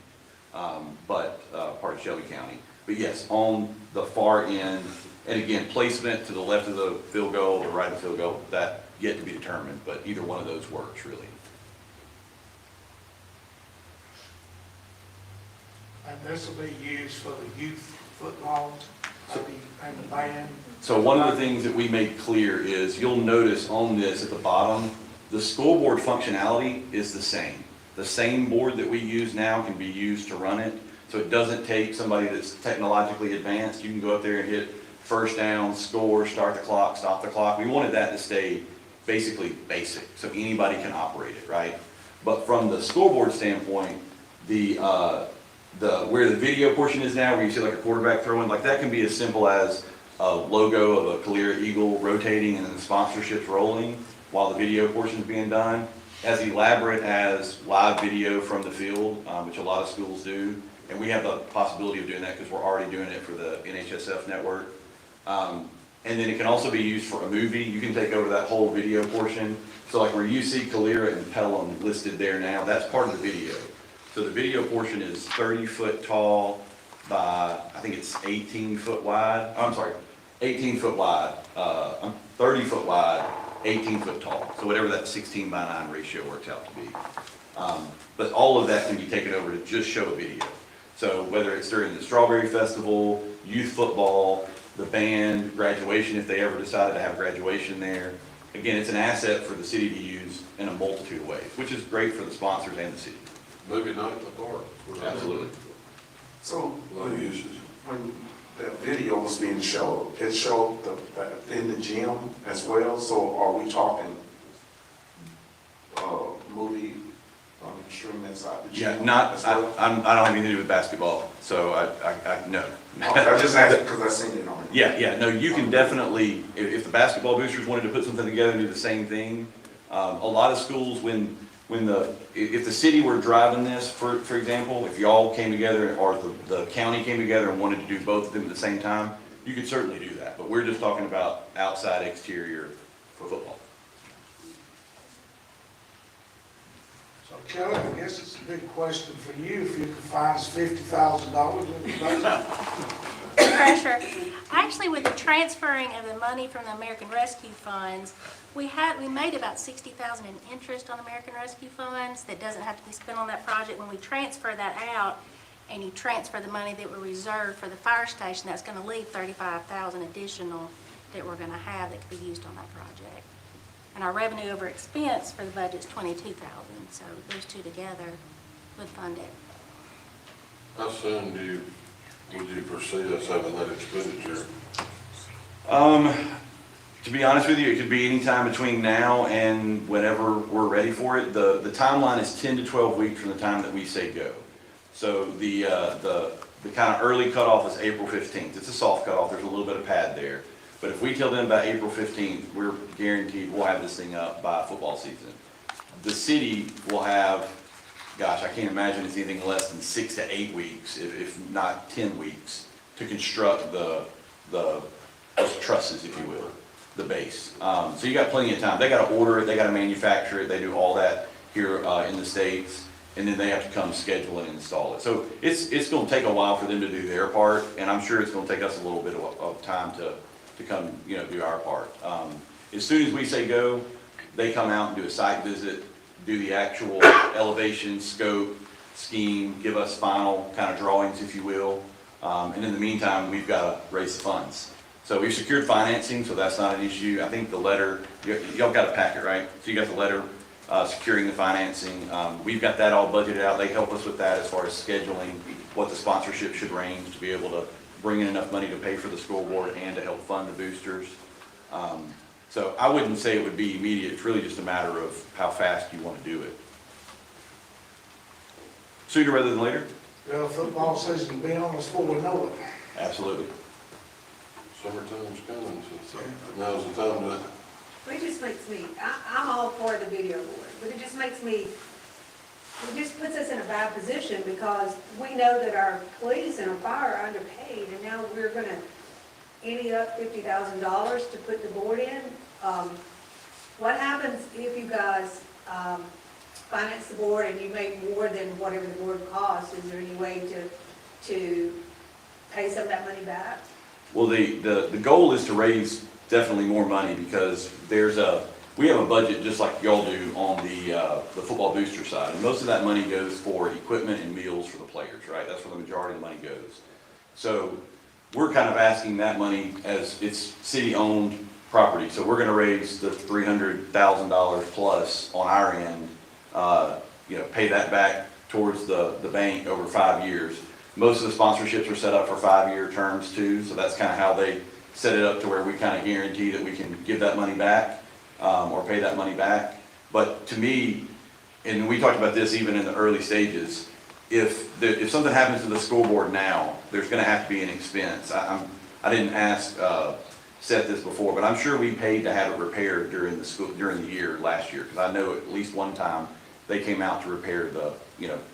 but part of Shelby County. But yes, on the far end, and again, placement to the left of the field goal or right of the field goal, that yet to be determined, but either one of those works really. And this will be used for the youth football, and the band. So one of the things that we made clear is, you'll notice on this at the bottom, the scoreboard functionality is the same. The same board that we use now can be used to run it. So it doesn't take somebody that's technologically advanced. You can go up there and hit first down, score, start the clock, stop the clock. We wanted that to stay basically basic, so anybody can operate it, right? But from the scoreboard standpoint, where the video portion is now, where you see like a quarterback throwing, like that can be as simple as a logo of a Calera Eagle rotating and then the sponsorships rolling while the video portion is being done. As elaborate as live video from the field, which a lot of schools do, and we have the possibility of doing that because we're already doing it for the NHSF network. And then it can also be used for a movie. You can take over that whole video portion. So like where you see Calera and Pelham listed there now, that's part of the video. So the video portion is 30 foot tall by, I think it's 18 foot wide. I'm sorry, 18 foot wide, 30 foot wide, 18 foot tall. So whatever that 16:9 ratio works out to be. But all of that can be taken over to just show a video. So whether it's during the Strawberry Festival, youth football, the band, graduation, if they ever decided to have graduation there. Again, it's an asset for the city to use in a multitude of ways, which is great for the sponsors and the city. Movie night in the park. Absolutely. So, A lot of uses. when the video was being showed, it showed in the gym as well, so are we talking, movie, stream inside the gym? Yeah, not, as well? I don't have anything to do with basketball, so no. I just asked because I seen it on it. Yeah, no, you can definitely, if the basketball boosters wanted to put something together and do the same thing, a lot of schools, when when if the city were driving this, for example, if y'all came together or the county came together and wanted to do both of them at the same time, you could certainly do that. But we're just talking about outside exterior for football. So Kelly, I guess it's a big question for you, if you could find us $50,000 in the budget. Pressure. Actually, with the transferring of the money from the American Rescue Funds, we made about $60,000 in interest on American Rescue Funds that doesn't have to be spent on that project. When we transfer that out and you transfer the money that were reserved for the fire station, that's going to leave $35,000 additional that we're going to have that could be used on that project. And our revenue over expense for the budget is $22,000, so those two together would fund it. How soon would you foresee us having that expenditure? To be honest with you, it could be any time between now and whenever we're ready for it. The timeline is 10 to 12 weeks from the time that we say go. So the kind of early cutoff is April 15th. It's a soft cutoff. There's a little bit of pad there. But if we tell them by April 15th, we're guaranteed we'll have this thing up by football season. The city will have, gosh, I can't imagine it's anything less than 6 to 8 weeks, if not 10 weeks, to construct those trusses, if you will, the base. So you got plenty of time. They got to order it, they got to manufacture it, they do all that here in the States, and then they have to come schedule it and install it. So it's going to take a while for them to do their part, and I'm sure it's going to take us a little bit of time to come, do our part. As soon as we say go, they come out and do a site visit, do the actual elevation, scope, scheme, give us final kind of drawings, if you will. And in the meantime, we've got to raise the funds. So we've secured financing, so that's not an issue. I think the letter, y'all got a packet, right? So you got the letter securing the financing. We've got that all budgeted out. They help us with that as far as scheduling what the sponsorship should range to be able to bring in enough money to pay for the scoreboard and to help fund the boosters. So I wouldn't say it would be immediate. It's really just a matter of how fast you want to do it. Sooner rather than later? Well, football season will be on us before we know it. Absolutely. Summertime's coming, so now's the time to. It just makes me, I'm all for the video board, but it just makes me, it just puts us in a bad position because we know that our police and our fire are underpaid, and now we're gonna ante up $50,000 to put the board in. What happens if you guys finance the board and you make more than whatever the board costs? Is there any way to pay some of that money back? Well, the goal is to raise definitely more money because we have a budget just like y'all do on the football booster side. And most of that money goes for equipment and meals for the players, right? That's where the majority of the money goes. So we're kind of asking that money as it's city-owned property. So we're going to raise the $300,000 plus on our end, pay that back towards the bank over 5 years. Most of the sponsorships are set up for 5-year terms too, so that's kind of how they set it up to where we kind of guarantee that we can give that money back or pay that money back. But to me, and we talked about this even in the early stages, if something happens to the scoreboard now, there's going to have to be an expense. I didn't ask Seth this before, but I'm sure we paid to have it repaired during the year last year because I know at least one time they came out to repair the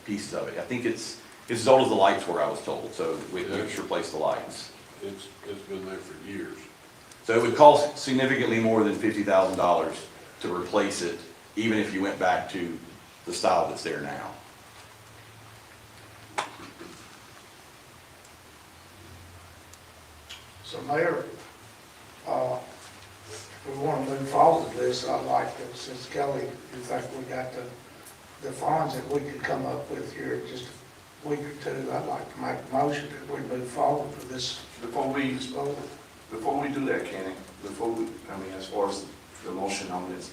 pieces of it. I think it's as old as the lights were, I was told, so we just replaced the lights. It's been there for years. So it would cost significantly more than $50,000 to replace it, even if you went back to the style that's there now. So Mayor, if we want to move forward with this, I'd like to, since Kelly, you think we got the funds that we could come up with here in just a week or two, I'd like to make a motion that we move forward with this. Before we do that, Kenny, as far as the motion on this,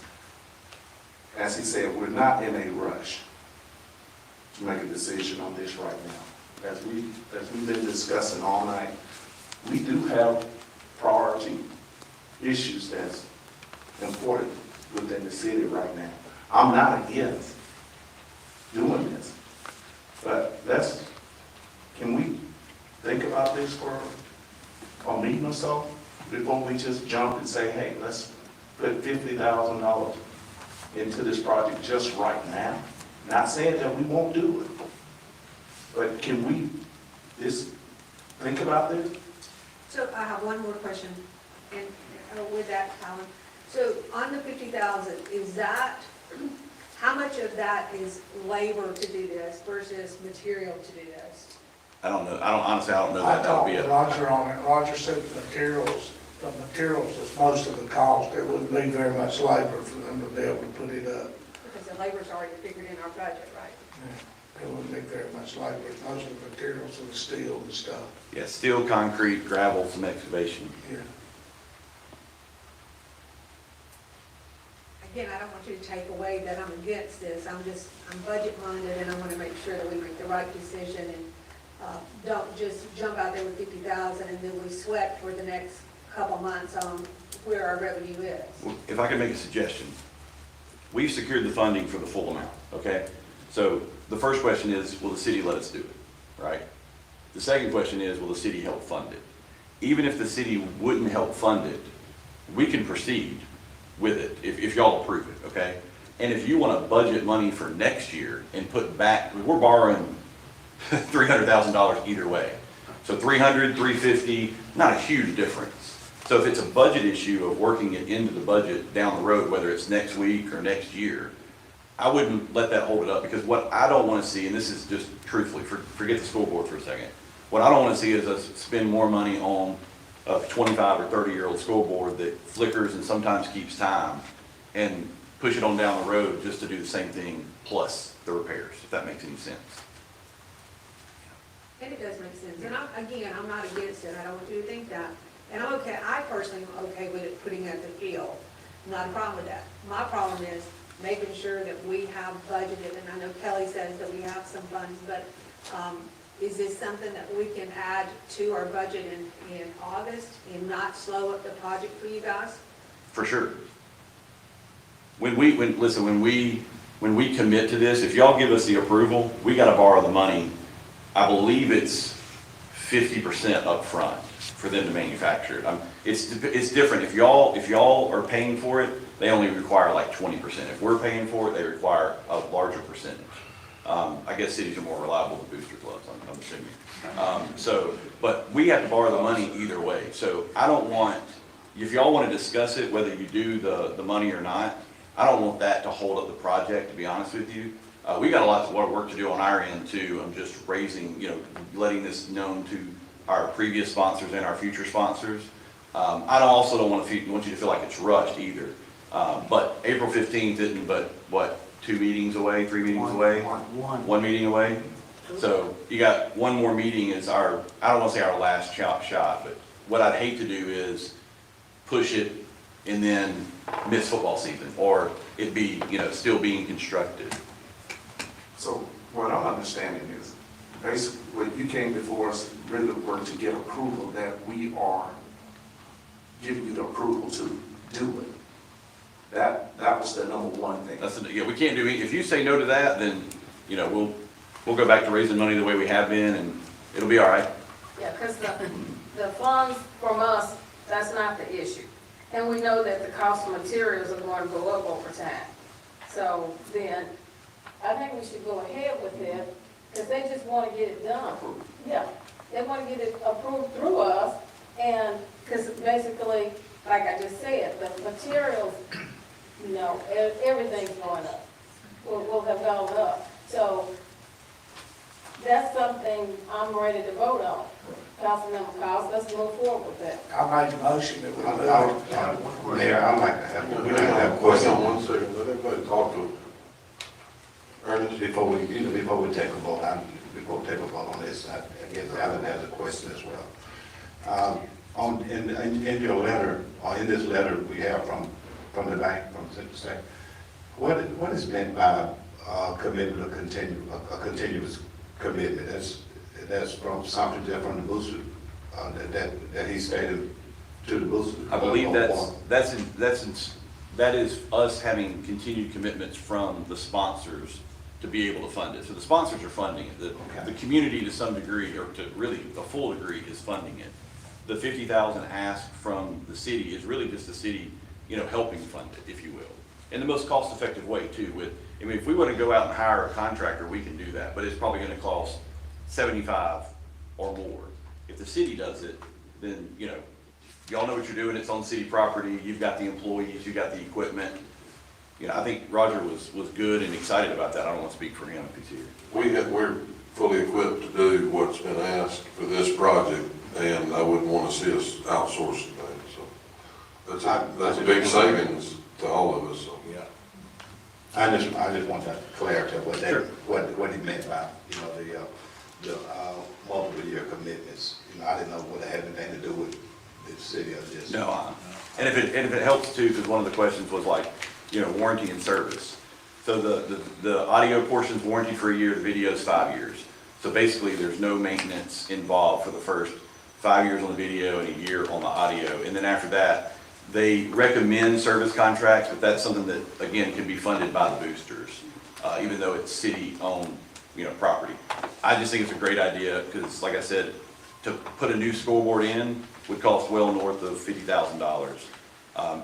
as he said, we're not in a rush to make a decision on this right now. As we've been discussing all night, we do have priority issues that's important within the city right now. I'm not against doing this, but can we think about this for a meeting or so before we just jump and say, hey, let's put $50,000 into this project just right now. Not saying that we won't do it, but can we just think about this? So I have one more question, and with that, Alan. So on the 50,000, is that, how much of that is labor to do this versus material to do this? I don't know, honestly, I don't know I that, that'll talked be to a, Roger on it. Roger said the materials is most of the cost. It wouldn't be very much labor for them to be able to put it up. Because the labor's already figured in our budget, right? Yeah, it wouldn't be very much labor. Most of the materials are the steel and stuff. yeah, steel, concrete, gravel, some excavation. Yeah. Again, I don't want you to take away that I'm against this. I'm budget minded and I want to make sure that we make the right decision and don't just jump out there with 50,000 and then we sweat for the next couple months on where our revenue is. If I could make a suggestion, we've secured the funding for the full amount, okay? So the first question is, will the city let us do it, right? The second question is, will the city help fund it? Even if the city wouldn't help fund it, we can proceed with it if y'all approve it, okay? And if you want to budget money for next year and put back, we're borrowing $300,000 either way. So 300, 350, not a huge difference. So if it's a budget issue of working it into the budget down the road, whether it's next week or next year, I wouldn't let that hold it up, because what I don't want to see, and this is just truthfully, forget the school board for a second, what I don't want to see is us spend more money on a 25 or 30-year-old school board that flickers and sometimes keeps time, and push it on down the road just to do the same thing plus the repairs, if that makes any sense. And it does make sense. And I'm not against it. I don't want you to think that. And I'm okay, I personally am okay with it putting it at the field. Not a problem with that. My problem is making sure that we have budgeted, and I know Kelly says that we have some funds, but is this something that we can add to our budget in August and not slow up the project for you guys? For sure. When we commit to this, if y'all give us the approval, we gotta borrow the money. I believe it's 50% upfront for them to manufacture it. It's different. If y'all are paying for it, they only require like 20%. If we're paying for it, they require a larger percentage. I guess cities are more reliable than booster clubs, I'm assuming. But we have to borrow the money either way. So I don't want, if y'all want to discuss it, whether you do the money or not, I don't want that to hold up the project, to be honest with you. We got a lot of work to do on our end too. I'm just raising, letting this known to our previous sponsors and our future sponsors. I also don't want you to feel like it's rushed either. But April 15th isn't but, what, 2 meetings away, 3 meetings away? One meeting away? So you got one more meeting is I don't want to say our last shot, but what I'd hate to do is push it and then miss football season, or it be, still being constructed. So what I'm understanding is, basically, what you came before us really were to get approval that we are giving you the approval to do it. That was the number one thing. We can't do it. If you say no to that, then, we'll go back to raising money the way we have been, and it'll be all right. Yeah, because the funds from us, that's not the issue. And we know that the cost of materials are going to go up over time. So then, I think we should go ahead with it, because they just want to get it done. Yeah, they want to get it approved through us, and, because basically, like I just said, the materials, everything's going up. Will have gone up. So, that's something I'm ready to vote on. Councilmember Cost, let's move forward with that. I made the motion that we move it. Mayor, I'd like to have a Wait question on 1 second, let everybody talk to Ernest. before we take a vote. Before we take a vote on this, I guess Alan has a question as well. In your letter, or in this letter we have from the bank, from Central State, what is meant by commitment, a continuous commitment? That's from something different from the booster, that he stated to the booster. I believe that is us having continued commitments from the sponsors to be able to fund it. So the sponsors are funding it. The community to some degree, or to really a full degree, is funding it. The 50,000 asked from the city is really just the city, helping fund it, if you will. in the most cost-effective way too. I mean, if we want to go out and hire a contractor, we can do that, but it's probably going to cost 75 or more. If the city does it, then, you know, y'all know what you're doing, it's on city property, you've got the employees, you've got the equipment. You know, I think Roger was good and excited about that. I don't want to speak for him if he's here. We're fully equipped to do what's been asked for this project, and I wouldn't want to see us outsourcing things, so that's a big savings to all of us, so. Yeah. I just want that clarity of what he meant by, you know, the multiple year commitments. You know, I didn't know whether it had anything to do with the city or just. No, and if it helps too, because one of the questions was like, you know, warranty and service. So the audio portion's warranty for a year, the video's 5 years. So basically, there's no maintenance involved for the first 5 years on the video and a year on the audio. And then after that, they recommend service contracts, but that's something that, again, can be funded by the boosters, even though it's city-owned, you know, property. I just think it's a great idea, because like I said, to put a new scoreboard in would cost well north of $50,000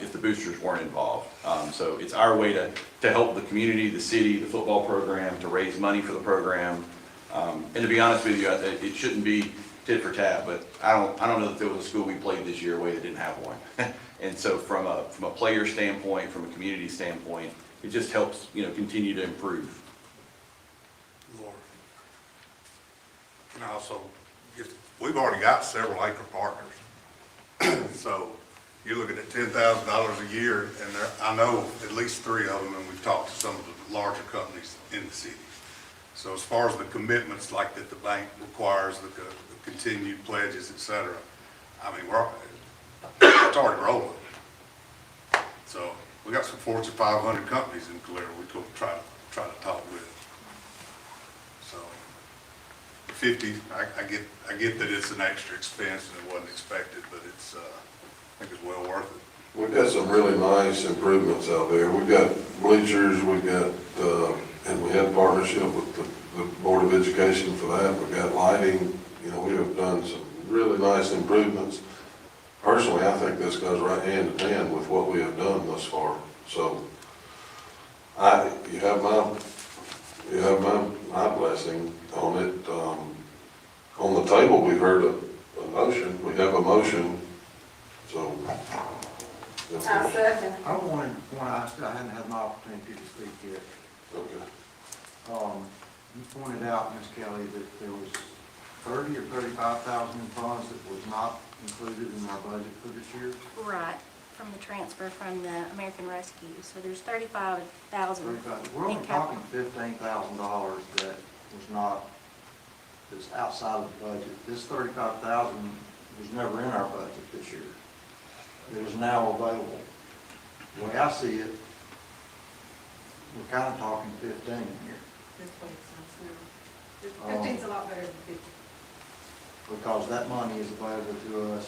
if the boosters weren't involved. So it's our way to help the community, the city, the football program, to raise money for the program. And to be honest with you, it shouldn't be tit for tat, but I don't know that there was a school we played this year where they didn't have one. And so from a player standpoint, from a community standpoint, it just helps, you know, continue to improve. Lord. And also, we've already got several acre partners. So you're looking at $10,000 a year, and I know at least 3 of them, and we've talked to some of the larger companies in the city. So as far as the commitments like that the bank requires, the continued pledges, et cetera, I mean, it's already rolling. So we got some Fortune 500 companies in Calera we could try to talk with. So 50, I get that it's an extra expense and it wasn't expected, but it's I think it's well worth it. We've got some really nice improvements out there. We've got bleachers, we've got, and we had a partnership with the Board of Education for that. We've got lighting, you know, we have done some really nice improvements. Personally, I think this goes right hand in hand with what we have done thus far. So, you have my blessing on it. On the table, we've heard a motion. We have a motion. So. I second. I wanted, I hadn't had my opportunity to speak yet. Okay. You pointed out, Ms. Kelly, that there was 30 or 35,000 in funds that was not included in our budget for this year. Right, from the transfer from the American Rescue. So there's 35,000 We're only in talking capital. $15,000 that was not, that's outside of the budget. This 35,000 was never in our budget this year. It is now available. The way I see it, we're kind of talking 15 here. That's what it sounds now. 15's a lot better than 50. Because that money is available to us,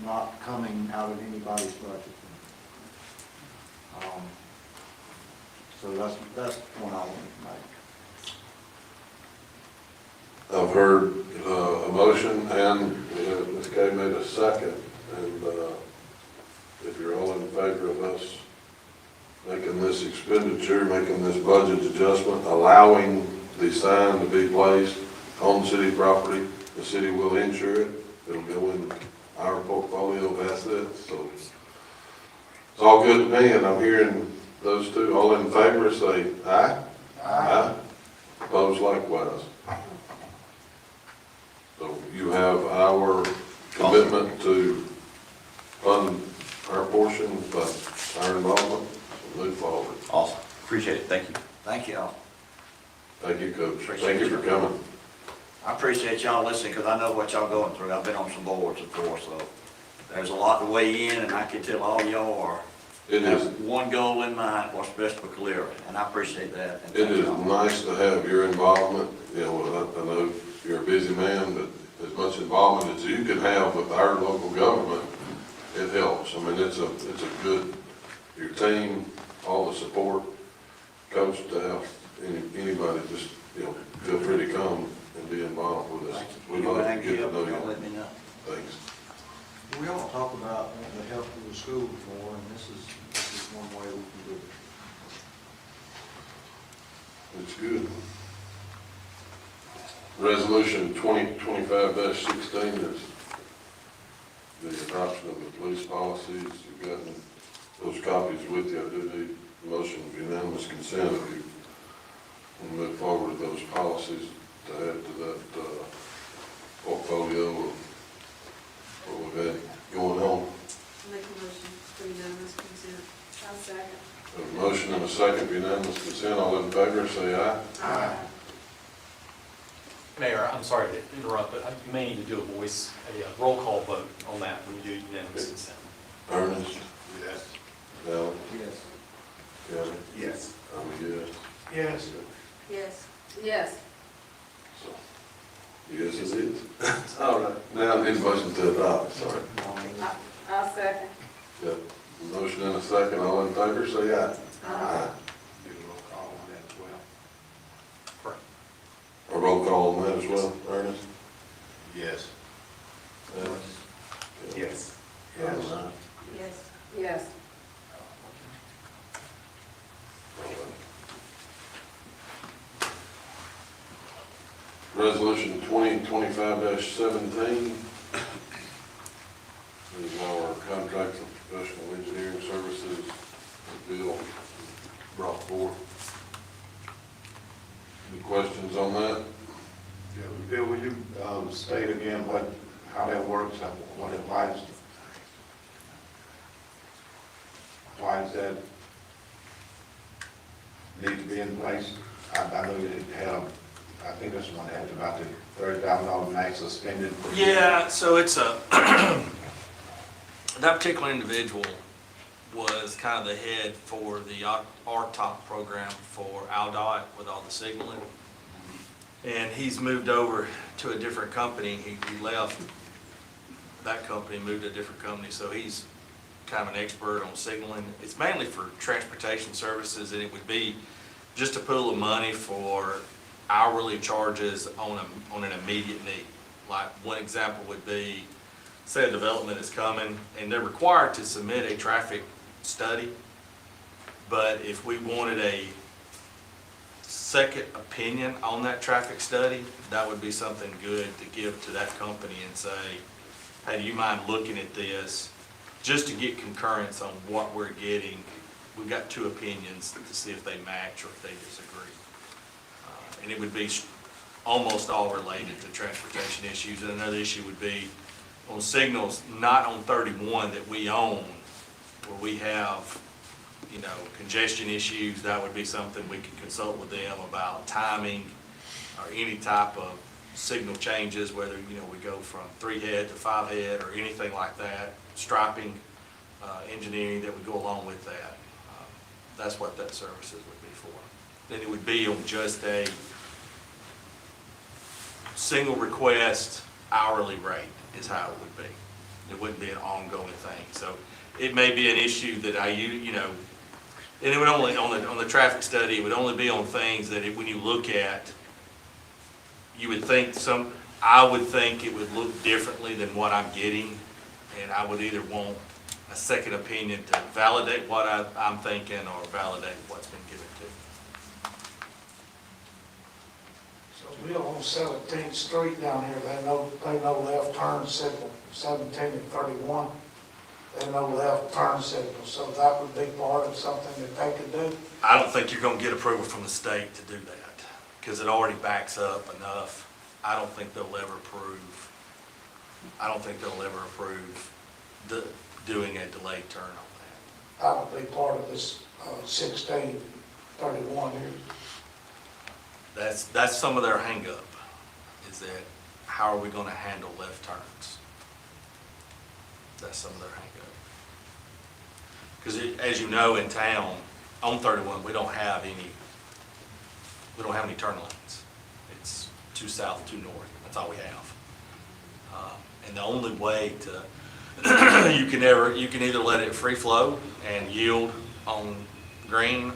not coming out of anybody's budget. So that's the point I wanted to make. I've heard a motion, and Ms. Kay made a second, and if you're all in favor of us making this expenditure, making this budget adjustment, allowing the sign to be placed on city property, the city will insure it. It'll go in our portfolio of assets, so it's all good to me, and I'm hearing those two, all in favor, say aye. Aye. Opposed likewise. So you have our commitment to fund our portion, but our involvement, so move forward. Awesome. Appreciate it. Thank you. Thank y'all. Thank you, Coach. Thank you for coming. I appreciate y'all listening, because I know what y'all going through. I've been on some boards before, so there's a lot to weigh in, and I can tell all y'all are have one goal in mind, what's best for Calera, and I appreciate that. And It is nice to have your involvement. You know, I know you're a busy man, but as much involvement as you can have with our local government, it helps. I mean, it's a good, your team, all the support, coach, staff, anybody, just, you know, feel free to come and be involved with us. We'd love to get to know you. Let me know. Thanks. We all talk about wanting to help the schools more, and this is just one way we can do it. It's good. Resolution 2025-16 is the adoption of the police policies. You've gotten those copies with you. I do need a motion of unanimous consent if you want to move forward with those policies to add to that portfolio of what we've had going on. Make a motion for unanimous consent. I'll second. A motion and a second for unanimous consent. All in favor, say aye. Aye. Mayor, I'm sorry to interrupt, but I may need to do a roll call vote on that when you do unanimous consent. Ernest? Yes. Val? Yes. Kelly? Yes. I'm a yes. Yes. Yes. Yes. So, yes, it is. All right. Now, I need a motion to adopt, sorry. I'll second. Got a motion and a second. All in favor, say aye. Aye. Do a roll call on that as well. A roll call on that as well, Ernest? Yes. Val? Yes. Yes. Yes. Yes. Resolution 2025-17 is our contract for professional engineering services. The bill brought forth. Any questions on that? Yeah, Bill, will you state again how that works, what it, why does that need to be in place? I know you had, I think this one had about the $30,000 max suspended. Yeah, so it's a, that particular individual was kind of the head for the RTOP program for ALDOT with all the signaling. And he's moved over to a different company. He left that company, moved to a different company, so he's kind of an expert on signaling. It's mainly for transportation services, and it would be just a pool of money for hourly charges on an immediate need. Like one example would be, say a development is coming and they're required to submit a traffic study, but if we wanted a second opinion on that traffic study, that would be something good to give to that company and say, hey, do you mind looking at this just to get concurrence on what we're getting? We've got two opinions to see if they match or if they disagree. And it would be almost all related to transportation issues. And another issue would be on signals, not on 31 that we own, where we have, you know, congestion issues. That would be something we could consult with them about timing or any type of signal changes, whether, you know, we go from 3 head to 5 head or anything like that, striping, engineering that would go along with that. That's what that services would be for. Then it would be on just a single request hourly rate is how it would be. It wouldn't be an ongoing thing. So it may be an issue that you know, and it would only, on the traffic study, it would only be on things that when you look at, you would think I would think it would look differently than what I'm getting, and I would either want a second opinion to validate what I'm thinking or validate what's been given to me. So we on 17th Street down here, they know left turn signal, 17 and 31. They know left turn signal, so that would be part of something that they could do. I don't think you're gonna get approval from the state to do that, because it already backs up enough. I don't think they'll ever approve doing a delayed turn on That would be part of this 1631 here. that. That's some of their hangup, is that how are we gonna handle left turns? That's some of their hangup. Because as you know, in town, on 31, we don't have any turn lanes. It's 2 south, 2 north, that's all we have. And the only way to, you can either let it free flow and yield on green,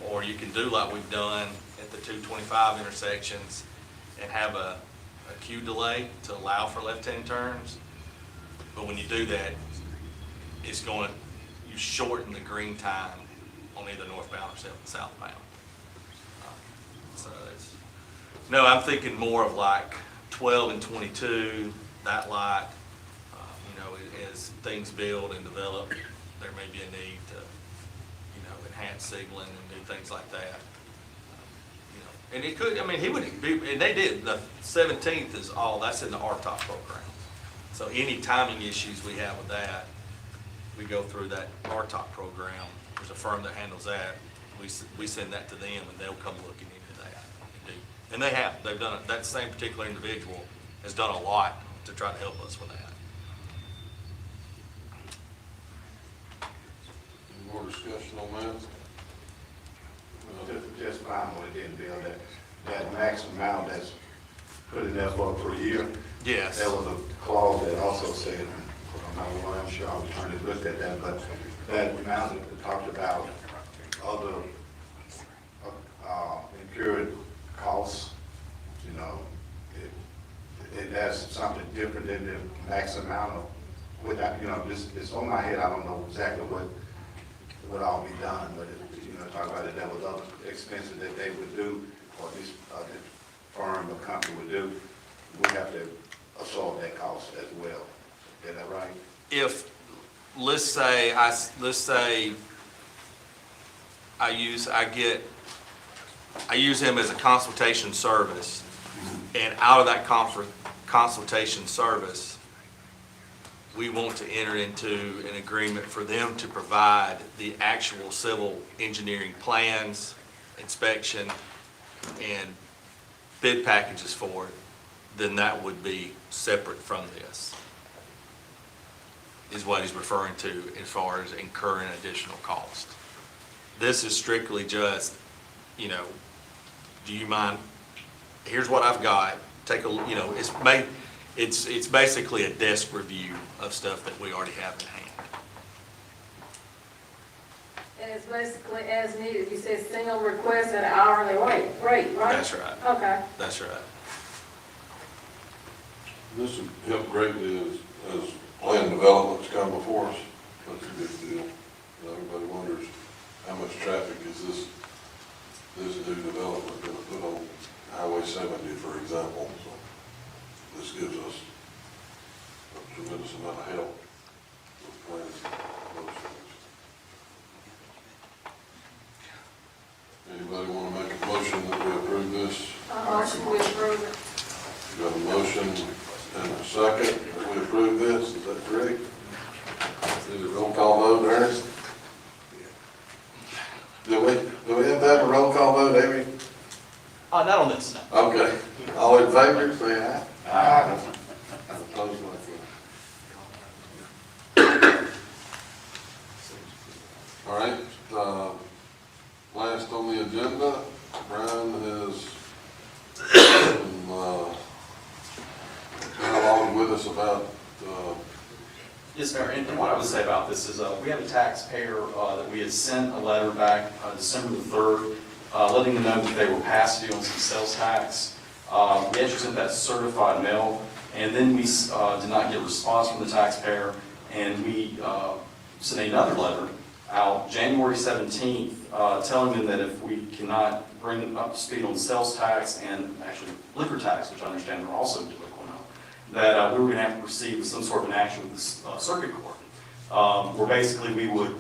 or you can do like we've done at the 225 intersections and have a queue delay to allow for left-hand turns. But when you do that, you shorten the green time on either northbound or southbound. So it's, no, I'm thinking more of like 12 and 22, that light. You know, as things build and develop, there may be a need to, you know, enhance signaling and do things like that. You know, and it could, I mean, he would be, and they did, the 17th is all, that's in the RTOP program. So any timing issues we have with that, we go through that RTOP program. There's a firm that handles that. We send that to them and they'll come looking into that. And they have, they've done it. That same particular individual has done a lot to try to help us with that. Any more discussion on that? Just fine with it, Bill, that maximum amount that's put in there for a year. Yes. There was a clause that also said, I'm sure I was trying to look at that, but that amount that talked about other incurred costs, you know, it has something different than the max amount of, without, you know, it's on my head, I don't know exactly what all be done, but it, you know, talk about it, that was other expenses that they would do, or this the firm or company would do, we have to absorb that cost as well. Is that right? If, let's say I use him as a consultation service, and out of that consultation service, we want to enter into an agreement for them to provide the actual civil engineering plans, inspection, and bid packages for it, then that would be separate from this, is what he's referring to as far as incurring additional cost. This is strictly just, you know, do you mind, here's what I've got, take a, you know, it's basically a desk review of stuff that we already have in hand. And it's basically as needed. You said single request at an hourly rate, right? That's right. Okay. That's right. This would help greatly as land developments come before us. That's a big deal. You know, everybody wonders how much traffic is this new development going to put on Highway 70, for example. So this gives us a tremendous amount of help with planning those things. Anybody want to make a motion that we approve this? Motion we approve it. We got a motion and a second that we approve this, is that correct? Is it roll call vote, Ernest? Do we have to have a roll call vote, Amy? Not on this, no. Okay, all in favor, say aye. Aye. Opposed, like all right, last on the agenda, Brian has dialogue with us about Yes, Mayor, and what I would say about this is we have a taxpayer that we had sent a letter back December the 3rd, letting them know that they were past due on some sales tax. We actually sent that certified mail, and then we did not get a response from the taxpayer, and we sent another letter out January 17th, telling them that if we cannot bring them up to speed on sales tax and actually liquor tax, which I understand they're also delinquent on, that we were going to have to proceed with some sort of an action with the circuit court, where basically we would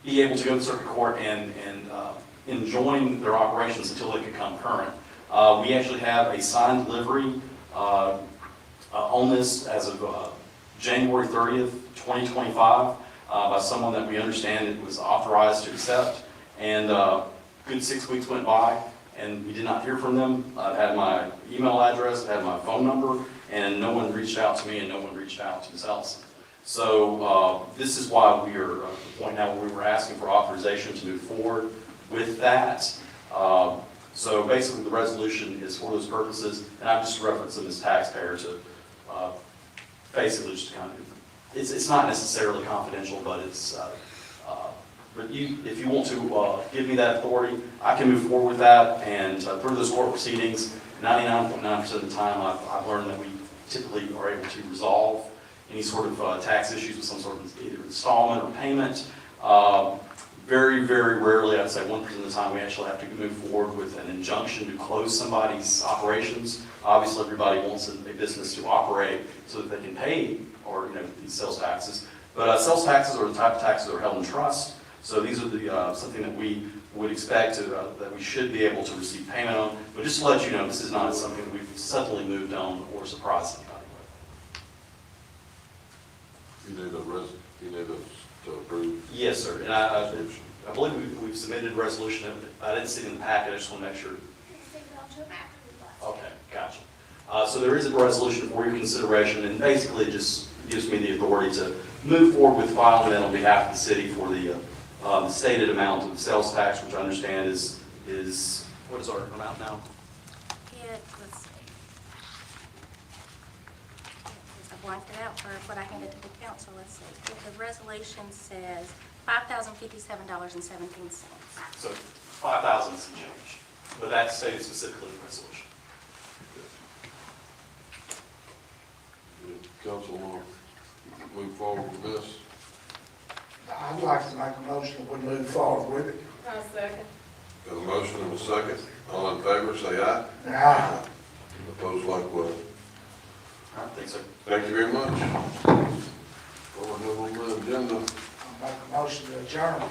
be able to go to the circuit court and enjoin their operations until they could come current. We actually have a signed delivery on this as of January 30th, 2025, by someone that we understand it was authorized to accept. And good 6 weeks went by, and we did not hear from them. I had my email address, I had my phone number, and no one reached out to me, and no one reached out to Ms. Ellison. So this is why we are at the point now where we were asking for authorization to move forward with that. So basically, the resolution is for those purposes, and I'm just referencing this taxpayer to basically just kind of, it's not necessarily confidential, but it's, but if you want to give me that authority, I can move forward with that, and through those court proceedings, 99.9% of the time, I've learned that we typically are able to resolve any sort of tax issues with some sort of either installment or payment. Very, very rarely, I'd say 1% of the time, we actually have to move forward with an injunction to close somebody's operations. Obviously, everybody wants a business to operate so that they can pay, or, you know, these sales taxes. But sales taxes are the type of taxes that are held in trust. So these are the, something that we would expect to, that we should be able to receive payment on. But just to let you know, this is not something that we've suddenly moved on or surprised anybody with. You need us to approve? Yes, sir. And I believe we've submitted a resolution. I didn't see it in the packet. I just want to make sure. Okay, gotcha. So there is a resolution for your consideration, and basically it just gives me the authority to move forward with filing that on behalf of the city for the stated amount of sales tax, which I understand is, what is our amount now? Let's see. I blanked it out for what I handed to the council. Let's see. The resolution says $5,057.17. So 5,000 and some change, but that's stated specifically in the resolution. Council want to move forward with this? I'd like to make a motion that we move forward with it. I'll second. Got a motion and a second. All in favor, say aye. Aye. Opposed, likewise. All right, thanks, sir. Thank you very much. Forward, move on the agenda. I'll make a motion to adjourn.